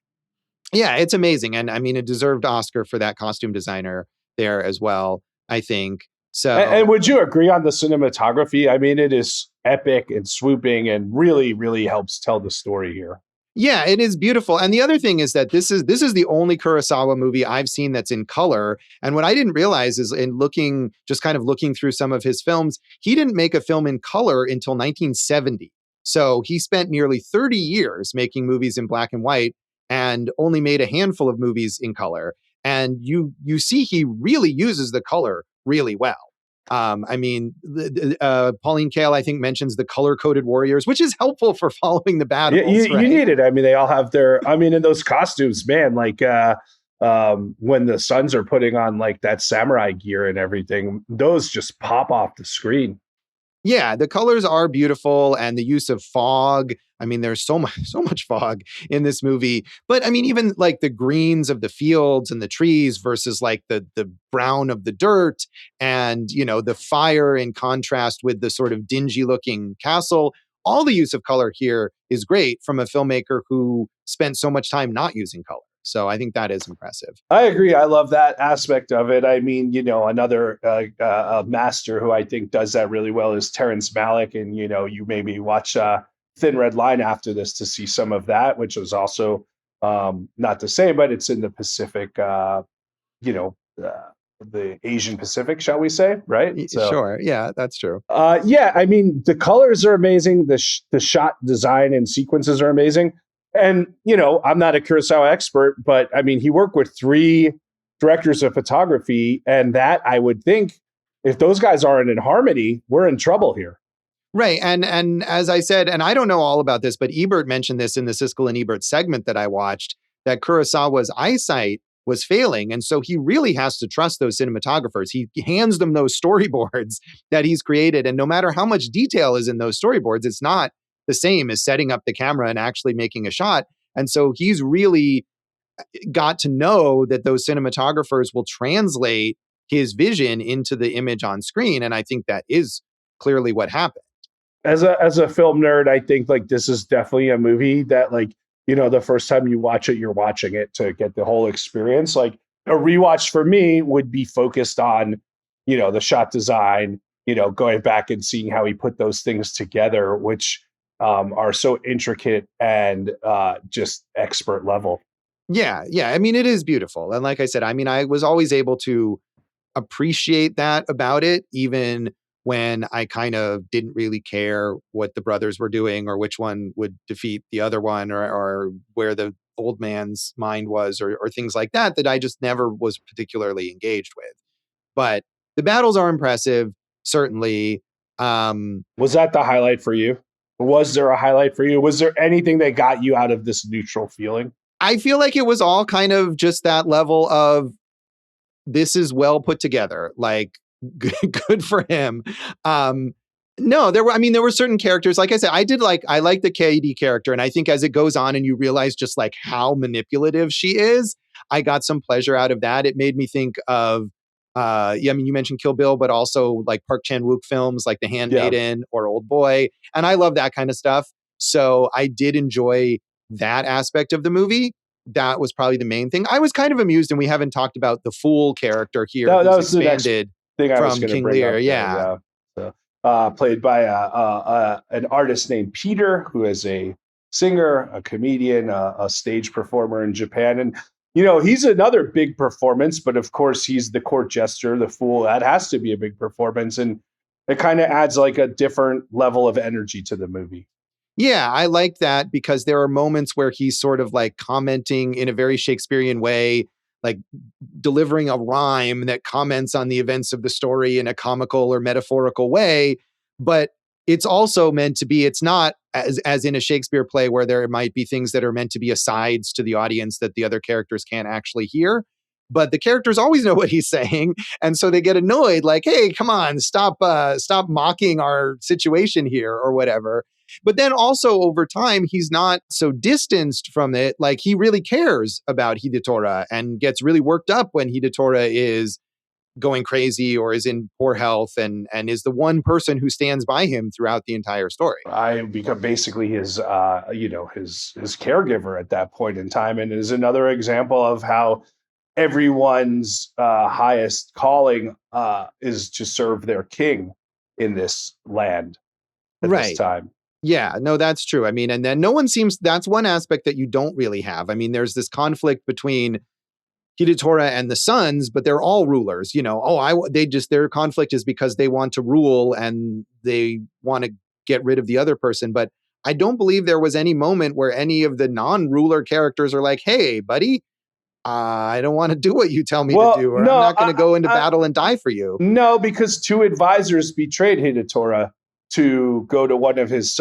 Yeah, it's amazing. And I mean, a deserved Oscar for that costume designer there as well, I think. So, and would you agree on the cinematography? I mean, it is epic and swooping and really, really helps tell the story here. Yeah, it is beautiful. And the other thing is that this is the only Kurosawa movie I've seen that's in color. And what I didn't realize is, in looking through some of his films, he didn't make a film in color until 1970. So he spent nearly 30 years making movies in black and white and only made a handful of movies in color. And you see he really uses the color really well. I mean, Pauline Kael, I think, mentions the color-coded warriors, which is helpful for following the battles. You need it. I mean, they all have in those costumes, man, like when the sons are putting on like that samurai gear and everything, those just pop off the screen. Yeah, the colors are beautiful, and the use of fog. I mean, there's so much fog in this movie. But I mean, even like the greens of the fields and the trees versus like the brown of the dirt, and the fire in contrast with the sort of dingy looking castle. All the use of color here is great from a filmmaker who spent so much time not using color. So I think that is impressive. I agree. I love that aspect of it. I mean, another master who I think does that really well is Terrence Malick, and you maybe watch Thin Red Line after this to see some of that, which was also not the same, but it's in the Pacific. You know, the Asian Pacific, shall we say? Right. So Sure. Yeah, that's true. yeah, I mean, the colors are amazing. The shot design and sequences are amazing. And, I'm not a Kurosawa expert, but I mean, he worked with 3 directors of photography. And that, I would think, if those guys aren't in harmony, we're in trouble here. Right. And as I said, and I don't know all about this, but Ebert mentioned this in the Siskel and Ebert segment that I watched, that Kurosawa's eyesight was failing. And so he really has to trust those cinematographers. He hands them those storyboards that he's created. And no matter how much detail is in those storyboards, it's not the same as setting up the camera and actually making a shot. And so he's really got to know that those cinematographers will translate his vision into the image on screen. And I think that is clearly what happened. As a film nerd, I think like this is definitely a movie that like, the first time you watch it, you're watching it to get the whole experience. Like a rewatch for me would be focused on, the shot design, going back and seeing how he put those things together, which are so intricate and just expert level. Yeah. Yeah. I mean, it is beautiful. And like I said, I mean, I was always able to appreciate that about it, even when I kind of didn't really care what the brothers were doing or which one would defeat the other one, or where the old man's mind was, or things like that, that I just never was particularly engaged with. But the battles are impressive, certainly. Was that the highlight for you? Was there a highlight for you? Was there anything that got you out of this neutral feeling? I feel like it was all kind of just that level of, this is well put together. Like, good for him. No, there were certain characters. Like I said, I like the KD character. And I think as it goes on and you realize just like how manipulative she is, I got some pleasure out of that. It made me think of, yeah, I mean, you mentioned Kill Bill, but also like Park Chan-wook films like The Handmaiden or Old Boy. And I love that kind of stuff. So I did enjoy that aspect of the movie. That was probably the main thing. I was kind of amused, and we haven't talked about the fool character here, that who's was expanded the next thing I was from going to King bring Lear. up. Yeah. So, played by an artist named Peter, who is a singer, a comedian, a stage performer in Japan. And, he's another big performance, but of course he's the court jester, the fool. That has to be a big performance. And it kind of adds like a different level of energy to the movie. Yeah, I like that because there are moments where he's sort of like commenting in a very Shakespearean way, like delivering a rhyme that comments on the events of the story in a comical or metaphorical way. But it's also meant to be, it's not as in a Shakespeare play where there might be things that are meant to be asides to the audience that the other characters can't actually hear. But the characters always know what he's saying. And so they get annoyed, like, hey, come on, stop mocking our situation here or whatever. But then also over time, he's not so distanced from it. Like he really cares about Hidetora and gets really worked up when Hidetora is going crazy or is in poor health, and is the one person who stands by him throughout the entire story. I become basically his his caregiver at that point in time, and is another example of how everyone's highest calling is to serve their king in this land at this time. Yeah, no, that's true. I mean, and then no one seems, that's one aspect that you don't really have. I mean, there's this conflict between Hidetora and the sons, but they're all rulers, their conflict is because they want to rule and they want to get rid of the other person. But I don't believe there was any moment where any of the non-ruler characters are like, hey, buddy, I don't want to do what you tell me to do, or no, I'm not going to go into battle and die for you. No, because 2 advisors betrayed Hidetora to go to one of his,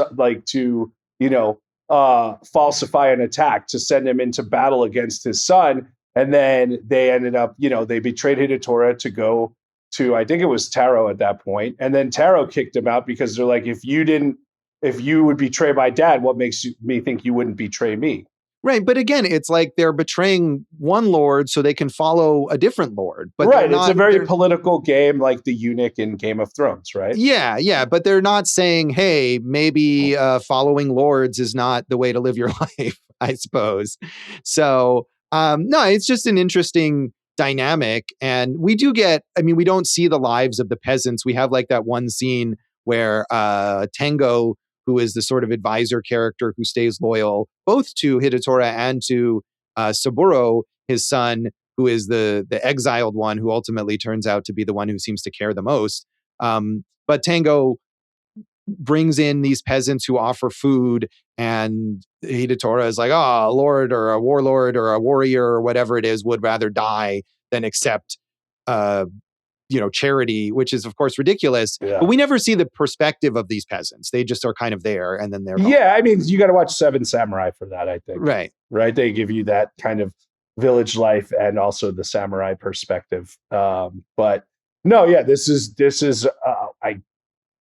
falsify an attack to send him into battle against his son. And then they ended up, they betrayed Hidetora to go to, I think it was Terao at that point, and then Terao kicked him out because they're like, if you would betray my dad, what makes me think you wouldn't betray me? Right. But again, it's like they're betraying one lord so they can follow a different lord. But right. It's a very political game like the eunuch in Game of Thrones, right? Yeah. Yeah. But they're not saying, hey, maybe following lords is not the way to live your life, I suppose. So, no, it's just an interesting dynamic. And we do get, I mean, we don't see the lives of the peasants. We have like that one scene where Tengo, who is the sort of advisor character who stays loyal both to Hidetora and to Saburo, his son, who is the exiled one, who ultimately turns out to be the one who seems to care the most. But Tango brings in these peasants who offer food, and Hidetora is like, oh, a lord or a warlord or a warrior or whatever it is would rather die than accept charity, which is of course ridiculous. Yeah. But we never see the perspective of these peasants. They just are kind of there, and then they're gone. Yeah, I mean, you got to watch Seven Samurai for that, I think. Right. They give you that kind of village life and also the samurai perspective. But no, yeah, this is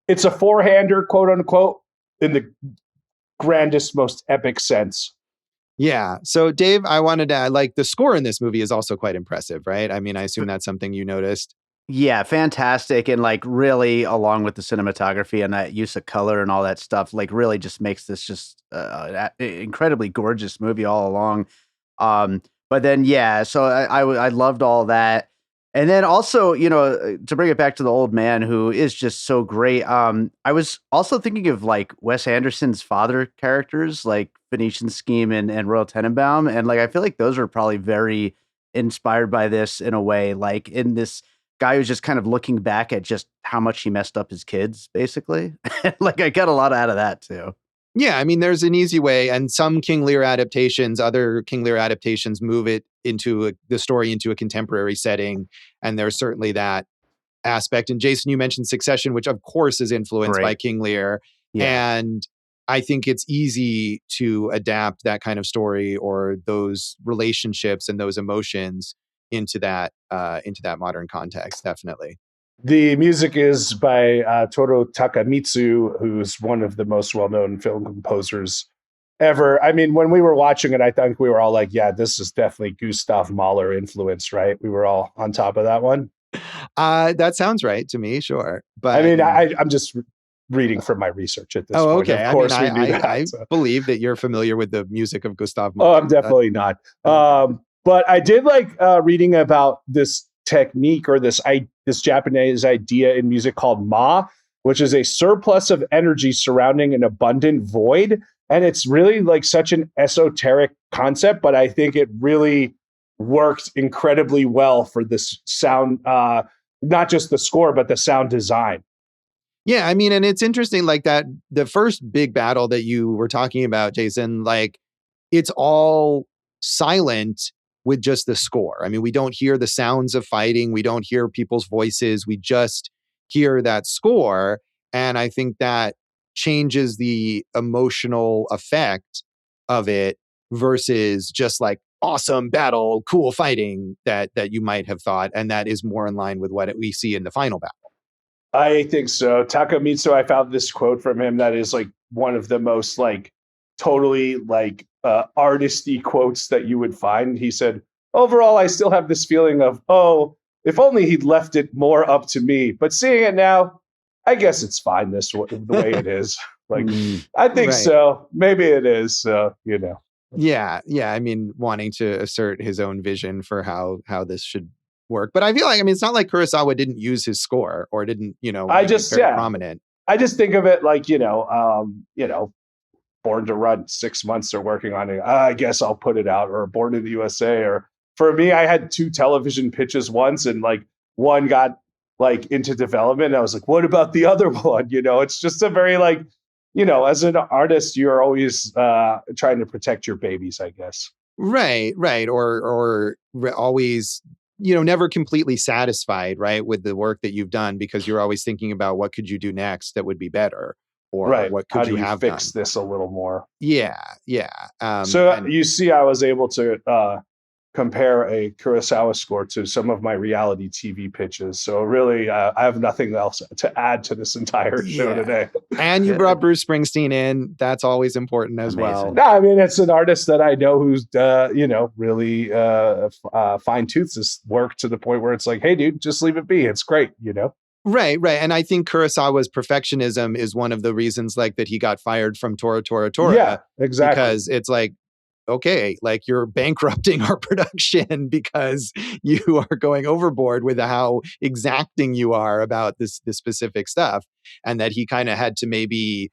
it's a four-hander, quote unquote, in the grandest, most epic sense. Yeah. So Dave, I wanted to add, like, the score in this movie is also quite impressive, right? I mean, I assume that's something you noticed. Yeah, fantastic. And like really, along with the cinematography and that use of color and all that stuff, like really just makes this just incredibly gorgeous movie all along. But then, yeah, so I loved all that. And then also, to bring it back to the old man who is just so great. I was also thinking of like Wes Anderson's father characters, like Phoenician Scheme and Royal Tenenbaum. And like, I feel like those are probably very inspired by this in a way, like in this guy who's just kind of looking back at just how much he messed up his kids, basically. Like, I got a lot out of that too. Yeah, I mean, there's an easy way, and some King Lear adaptations, other King Lear adaptations move it into the story into a contemporary setting, and there's certainly that aspect. And Jason, you mentioned Succession, which of course is influenced by King Lear, and I think it's easy to adapt that kind of story or those relationships and those emotions into that modern context, definitely. The music is by Toru Takemitsu, who's one of the most well-known film composers ever. I mean, when we were watching it, I think we were all like, yeah, this is definitely Gustav Mahler influence, right? We were all on top of that one. That sounds right to me, sure. But I mean, I'm just reading from my research at this point. Okay. Of course, I mean, we knew that. I believe that you're familiar with the music of Gustav Mahler. Oh, I'm definitely not. But I did like reading about this technique or this Japanese idea in music called ma, which is a surplus of energy surrounding an abundant void. And it's really like such an esoteric concept, but I think it really worked incredibly well for this sound, not just the score, but the sound design. Yeah, I mean, and it's interesting, like that, the first big battle that you were talking about, Jason, like it's all silent with just the score. I mean, we don't hear the sounds of fighting. We don't hear people's voices. We just hear that score. And I think that changes the emotional effect of it versus just like awesome battle, cool fighting that you might have thought. And that is more in line with what we see in the final battle. I think so. Takemitsu, I found this quote from him that is like one of the most like totally like artisty quotes that you would find. He said, overall, I still have this feeling of, oh, if only he'd left it more up to me. But seeing it now, I guess it's fine the way it is. Like, I think so. Maybe it is. So, Yeah. I mean, wanting to assert his own vision for how this should work. But I feel like, I mean, it's not like Kurosawa didn't use his score or didn't, prominent. I just think of it like, Born to Run, 6 months they're working on it. I guess I'll put it out, or Born in the USA. Or for me, I had 2 television pitches once, and like one got like into development. And I was like, what about the other one? It's just a very like, as an artist, you're always trying to protect your babies, I guess. Right. Or always, never completely satisfied, right, with the work that you've done, because you're always thinking about what could you do next that would be better. Or what could you have fix done? This a little more? Yeah. So you see, I was able to compare a Kurosawa score to some of my reality TV pitches. So really, I have nothing else to add to this entire show today. And you brought Bruce Springsteen in. That's always important as well. No, I mean, it's an artist that I know who's, really fine-tooths his work to the point where it's like, hey, dude, just leave it be. It's great, Right. And I think Kurosawa's perfectionism is one of the reasons like that he got fired from Tora Tora Tora. Yeah, exactly. Because it's like, okay, like you're bankrupting our production because you are going overboard with how exacting you are about this specific stuff. And that he kind of had to maybe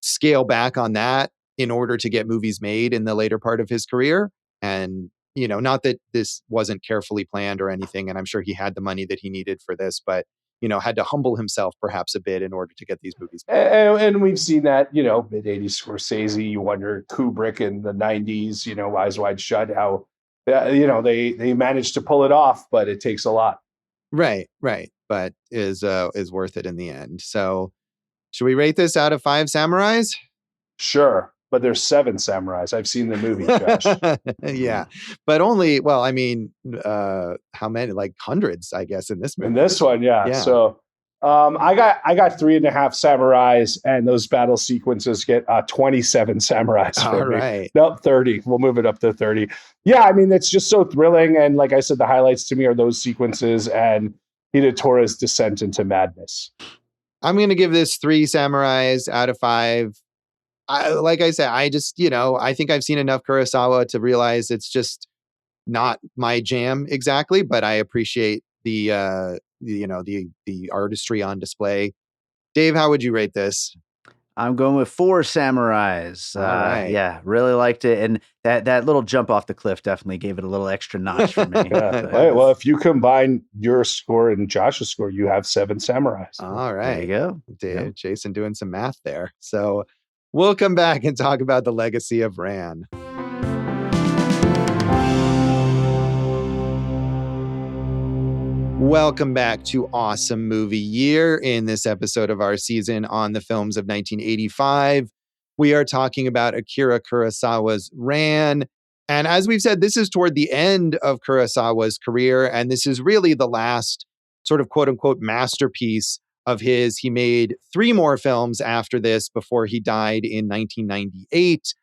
scale back on that in order to get movies made in the later part of his career. And, not that this wasn't carefully planned or anything. And I'm sure he had the money that he needed for this, but had to humble himself perhaps a bit in order to get these movies made. And we've seen that, mid-'80s Scorsese, you wonder Kubrick in the 90s, Eyes Wide Shut, how, they managed to pull it off, but it takes a lot. Right. But is worth it in the end. So should we rate this out of 5 samurais? Sure. But there's 7 samurais. I've seen the movie, Josh. Yeah. But only, how many? Like hundreds, I guess, in this movie. In this one, yeah. So I got 3.5 samurais, and those battle sequences get 27 samurais for me. Right. Nope, 30. We'll move it up to 30. Yeah, I mean, it's just so thrilling. And like I said, the highlights to me are those sequences and Hidetora's descent into madness. I'm going to give this 3 samurais out of 5. Like I said, I just, I think I've seen enough Kurosawa to realize it's just not my jam exactly, but I appreciate the artistry on display. Dave, how would you rate this? I'm going with 4 samurais. All right. Yeah, really liked it. And that little jump off the cliff definitely gave it a little extra notch for me. Well, if you combine your score and Josh's score, you have 7 samurais. All right. There you go. Dave, Jason doing some math there. So we'll come back and talk about the legacy of Ran. Welcome back to Awesome Movie Year. In this episode of our season on the films of 1985, we are talking about Akira Kurosawa's Ran. And as we've said, this is toward the end of Kurosawa's career, and this is really the last sort of quote-unquote masterpiece of his. He made 3 more films after this before he died in 1998.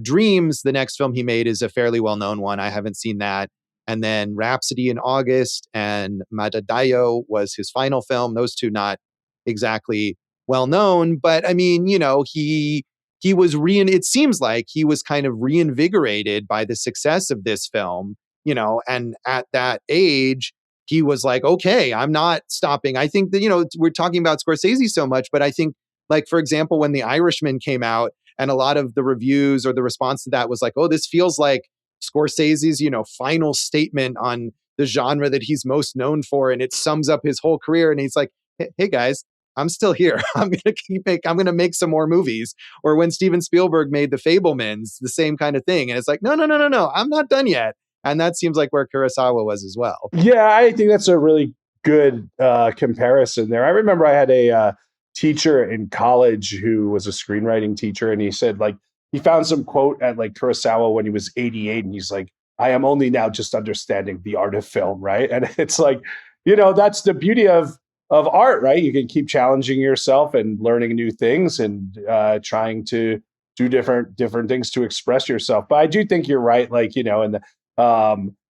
Dreams, the next film he made, is a fairly well-known one. I haven't seen that. And then Rhapsody in August and Madadayo was his final film. Those two not exactly well-known, but I mean, he was it seems like he was kind of reinvigorated by the success of this film, and at that age, he was like, okay, I'm not stopping. I think that, we're talking about Scorsese so much, but I think, like, for example, when The Irishman came out and a lot of the reviews or the response to that was like, oh, this feels like Scorsese's, final statement on the genre that he's most known for. And it sums up his whole career. And he's like, hey guys, I'm still here. I'm going to make some more movies. Or when Steven Spielberg made The Fabelmans, the same kind of thing. And it's like, no, I'm not done yet. And that seems like where Kurosawa was as well. Yeah, I think that's a really good comparison there. I remember I had a teacher in college who was a screenwriting teacher, and he said, like, he found some quote at like Kurosawa when he was 88, and he's like, I am only now just understanding the art of film, right? And it's like, that's the beauty of art, right? You can keep challenging yourself and learning new things and trying to do different things to express yourself. But I do think you're right, like, and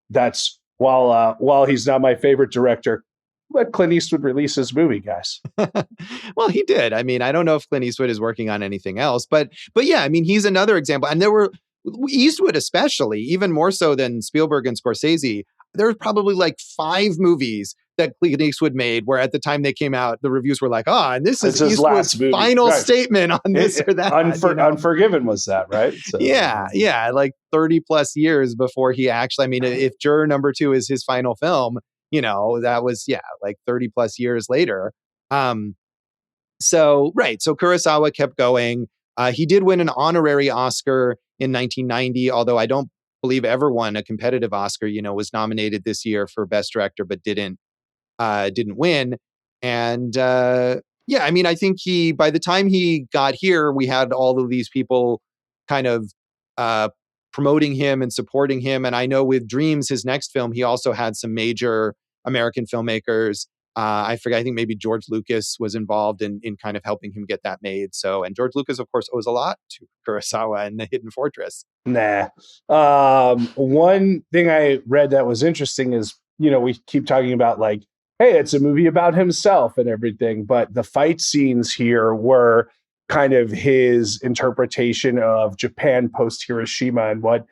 that's while he's not my favorite director, let Clint Eastwood release his movie, guys. Well, he did. I mean, I don't know if Clint Eastwood is working on anything else, but yeah, I mean, he's another example. And there were Eastwood, especially, even more so than Spielberg and Scorsese. There were probably like 5 movies that Clint Eastwood made where at the time they came out, the reviews were like, and this is Eastwood's final statement on this or that. Unforgiven was that, right? So, yeah. Like 30 plus years before he actually, I mean, if Juror Number 2 is his final film, that was, like 30 plus years later. So Kurosawa kept going. He did win an honorary Oscar in 1990, although I don't believe ever won a competitive Oscar, was nominated this year for Best Director, but didn't win. And I mean, I think by the time he got here, we had all of these people kind of promoting him and supporting him. And I know with Dreams, his next film, he also had some major American filmmakers. I forget, I think maybe George Lucas was involved in kind of helping him get that made. So, and George Lucas, of course, owes a lot to Kurosawa and The Hidden Fortress. Nah. One thing I read that was interesting is, we keep talking about like, hey, it's a movie about himself and everything, but the fight scenes here were kind of his interpretation of Japan post Hiroshima and what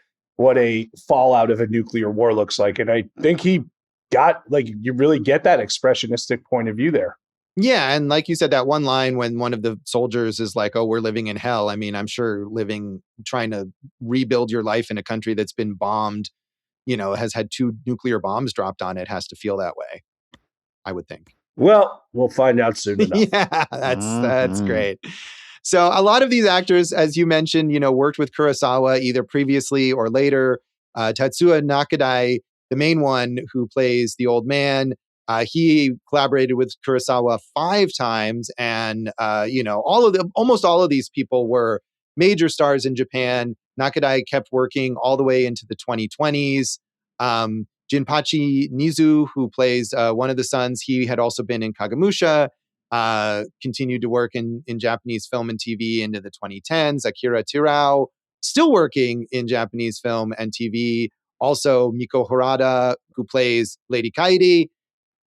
a fallout of a nuclear war looks like. And I think he got, like, you really get that expressionistic point of view there. Yeah, and like you said, that one line when one of the soldiers is like, "Oh, we're living in hell." I mean, I'm sure trying to rebuild your life in a country that's been bombed, has had 2 nuclear bombs dropped on it, has to feel that way, I would think. Well, we'll find out soon enough. Yeah, that's great. So a lot of these actors, as you mentioned, worked with Kurosawa either previously or later. Tatsuya Nakadai, the main one who plays the old man, he collaborated with Kurosawa 5 times, and almost all of these people were major stars in Japan. Nakadai kept working all the way into the 2020s. Jinpachi Nezu, who plays one of the sons, he had also been in Kagemusha, continued to work in Japanese film and TV into the 2010s. Akira Terao, still working in Japanese film and TV. Also, Mieko Harada, who plays Lady Kairi,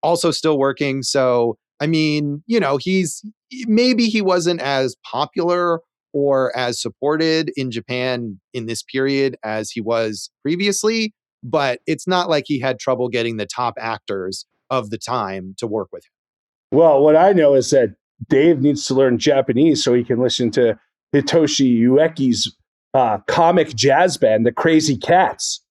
also still working. So, I mean, he wasn't as popular or as supported in Japan in this period as he was previously, but it's not like he had trouble getting the top actors of the time to work with him. Well, what I know is that Dave needs to learn Japanese so he can listen to Hitoshi Ueki's comic jazz band, the Crazy Cats.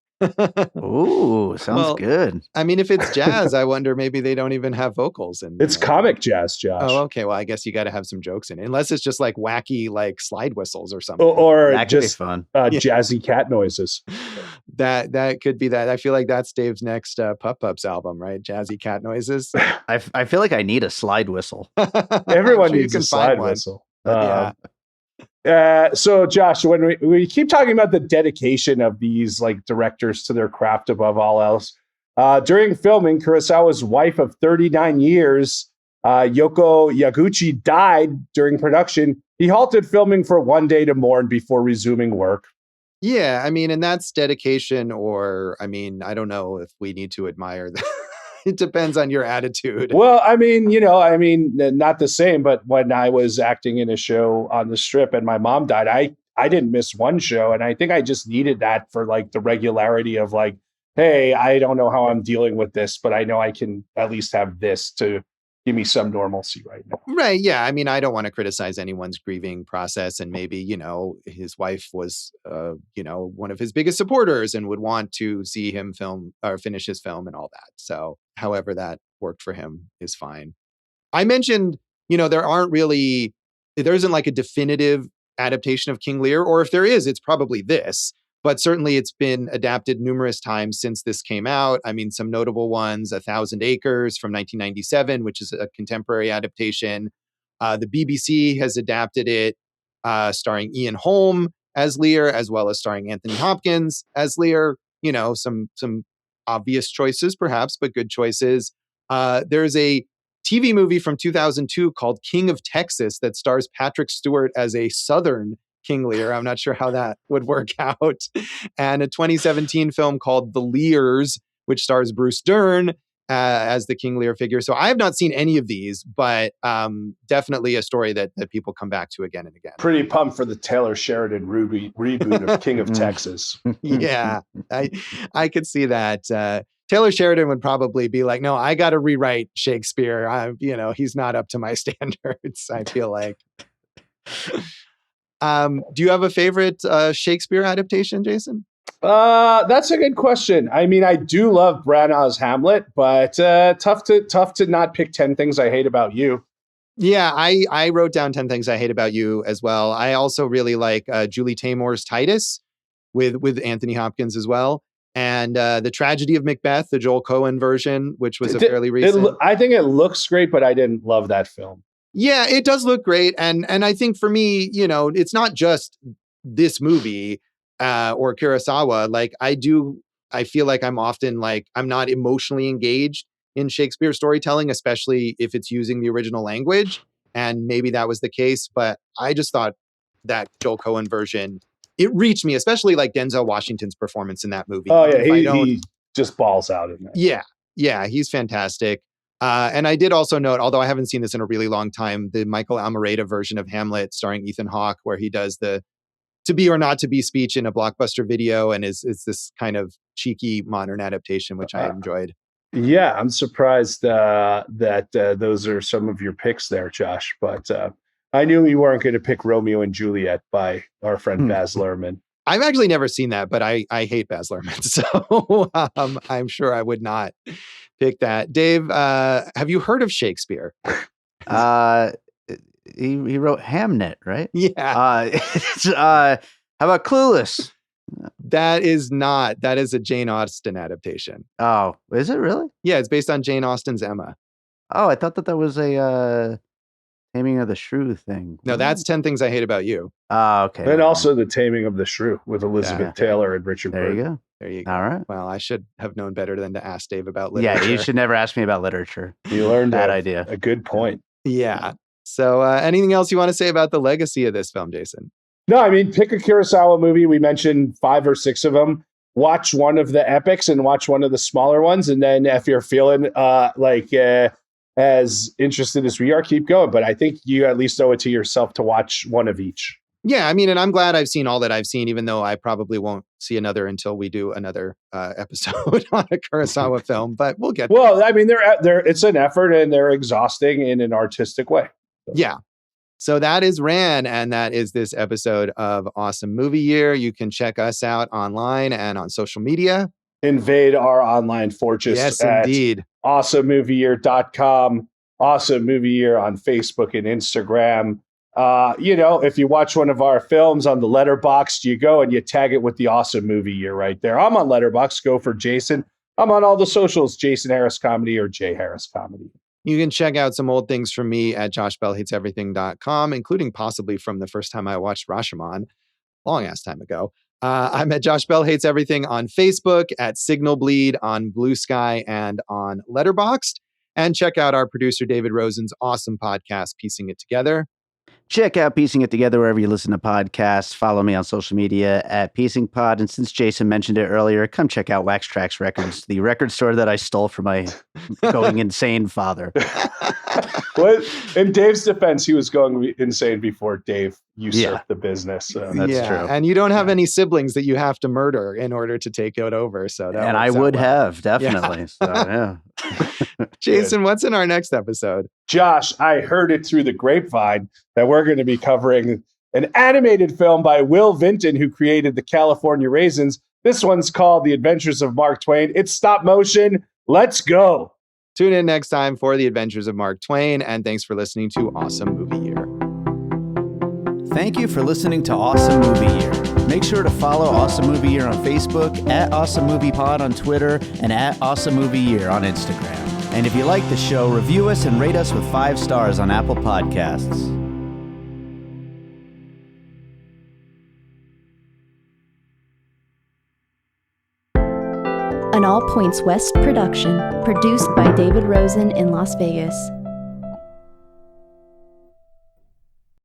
Ooh, sounds good. I mean, if it's jazz, I wonder maybe they don't even have vocals. It's comic jazz, Josh. Oh, okay. Well, I guess you got to have some jokes in it, unless it's just like wacky, like slide whistles or something. Or that just fun. Jazzy cat noises. That could be that. I feel like that's Dave's next Pup Pups album, right? Jazzy cat noises. I feel like I need a slide whistle. Everyone needs a slide whistle. Yeah. So Josh, when we keep talking about the dedication of these like directors to their craft above all else, during filming, Kurosawa's wife of 39 years, Yoko Yaguchi, died during production. He halted filming for 1 day to mourn before resuming work. Yeah, I mean, and that's dedication, or I mean, I don't know if we need to admire that. It depends on your attitude. Well, I mean, not the same, but when I was acting in a show on the Strip and my mom died, I didn't miss one show. And I think I just needed that for like the regularity of like, hey, I don't know how I'm dealing with this, but I know I can at least have this to give me some normalcy right now. Right. Yeah. I mean, I don't want to criticize anyone's grieving process. And maybe, his wife was, one of his biggest supporters and would want to see him film or finish his film and all that. So however that worked for him is fine. I mentioned, there isn't like a definitive adaptation of King Lear, or if there is, it's probably this. But certainly it's been adapted numerous times since this came out. I mean, some notable ones, 1,000 Acres from 1997, which is a contemporary adaptation. The BBC has adapted it, starring Ian Holm as Lear, as well as starring Anthony Hopkins as Lear. Some obvious choices, perhaps, but good choices. There's a TV movie from 2002 called King of Texas that stars Patrick Stewart as a Southern King Lear. I'm not sure how that would work out. And a 2017 film called The Lears, which stars Bruce Dern as the King Lear figure. So I have not seen any of these, but definitely a story that people come back to again and again. Pretty pumped for the Taylor Sheridan reboot of King of Texas. Yeah, I could see that. Taylor Sheridan would probably be like, no, I got to rewrite Shakespeare. He's not up to my standards, I feel like. Do you have a favorite Shakespeare adaptation, Jason? That's a good question. I mean, I do love Branagh's Hamlet, but tough to not pick 10 Things I Hate About You. Yeah, I wrote down 10 Things I Hate About You as well. I also really like Julie Taymor's Titus with Anthony Hopkins as well. And The Tragedy of Macbeth, the Joel Cohen version, which was fairly recent. I think it looks great, but I didn't love that film. Yeah, it does look great. And I think for me, it's not just this movie. or Kurosawa, like I feel like I'm often like, I'm not emotionally engaged in Shakespeare storytelling, especially if it's using the original language. And maybe that was the case, but I just thought that Joel Cohen version, it reached me, especially like Denzel Washington's performance in that movie. Oh Even yeah, if I don't, he just balls out in that. yeah, he's fantastic. And I did also note, although I haven't seen this in a really long time, the Michael Almereyda version of Hamlet starring Ethan Hawke, where he does the to be or not to be speech in a Blockbuster video and is this kind of cheeky modern adaptation, which I enjoyed. Yeah, I'm surprised that those are some of your picks there, Josh. But I knew you weren't going to pick Romeo and Juliet by our friend Baz Luhrmann. I've actually never seen that, but I hate Baz Luhrmann, so I'm sure I would not pick that. Dave, have you heard of Shakespeare? He wrote Hamnet, right? Yeah. How about Clueless? That is a Jane Austen adaptation. Oh, is it really? Yeah, it's based on Jane Austen's Emma. Oh, I thought that was a Taming of the Shrew thing. No, that's 10 Things I Hate About You. Oh, okay. And also The Taming of the Shrew with Elizabeth Taylor and Richard There Burton. you go. There you go. All right. Well, I should have known better than to ask Dave about literature. Yeah, you should never ask me about literature. You learned that idea. A good point. Yeah. So anything else you want to say about the legacy of this film, Jason? No, I mean, pick a Kurosawa movie. We mentioned 5 or 6 of them. Watch one of the epics and watch one of the smaller ones. And then if you're feeling as interested as we are, keep going. But I think you at least owe it to yourself to watch one of each. Yeah, I mean, and I'm glad I've seen all that I've seen, even though I probably won't see another until we do another episode on a Kurosawa film. But we'll get there. Well, I mean, they're it's an effort and they're exhausting in an artistic way. So. Yeah. So that is Ran, and that is this episode of Awesome Movie Year. You can check us out online and on social media. Invade our online fortress. Yes, indeed. AwesomeMovieYear.com. Awesome Movie Year on Facebook and Instagram. If you watch one of our films on the Letterboxd, you go and you tag it with the Awesome Movie Year right there. I'm on Letterboxd. Go for Jason. I'm on all the socials, Jason Harris Comedy or Jay Harris Comedy. You can check out some old things from me at joshbellhateseverything.com, including possibly from the first time I watched Rashomon, long ass time ago. I'm at Josh Bell Hates Everything on Facebook, at Signal Bleed on Blue Sky and on Letterboxd. And check out our producer David Rosen's awesome podcast, Piecing It Together. Check out Piecing It Together wherever you listen to podcasts. Follow me on social media at Piecing Pod. And since Jason mentioned it earlier, come check out Wax Trax Records, the record store that I stole from my going insane father. Well, in Dave's defense, he was going insane before Dave usurped the business. So that's true. And you don't have any siblings that you have to murder in order to take it over. So that I would have, definitely. So, Jason, what's in our next episode? Josh, I heard it through the grapevine that we're going to be covering an animated film by Will Vinton, who created the California Raisins. This one's called The Adventures of Mark Twain. It's stop motion. Let's go. Tune in next time for The Adventures of Mark Twain, and thanks for listening to Awesome Movie Year. Thank you for listening to Awesome Movie Year. Make sure to follow Awesome Movie Year on Facebook, at Awesome Movie Pod on Twitter, and at Awesome Movie Year on Instagram. And if you like the show, review us and rate us with 5 stars on Apple Podcasts. An All Points West production, produced by David Rosen in Las Vegas.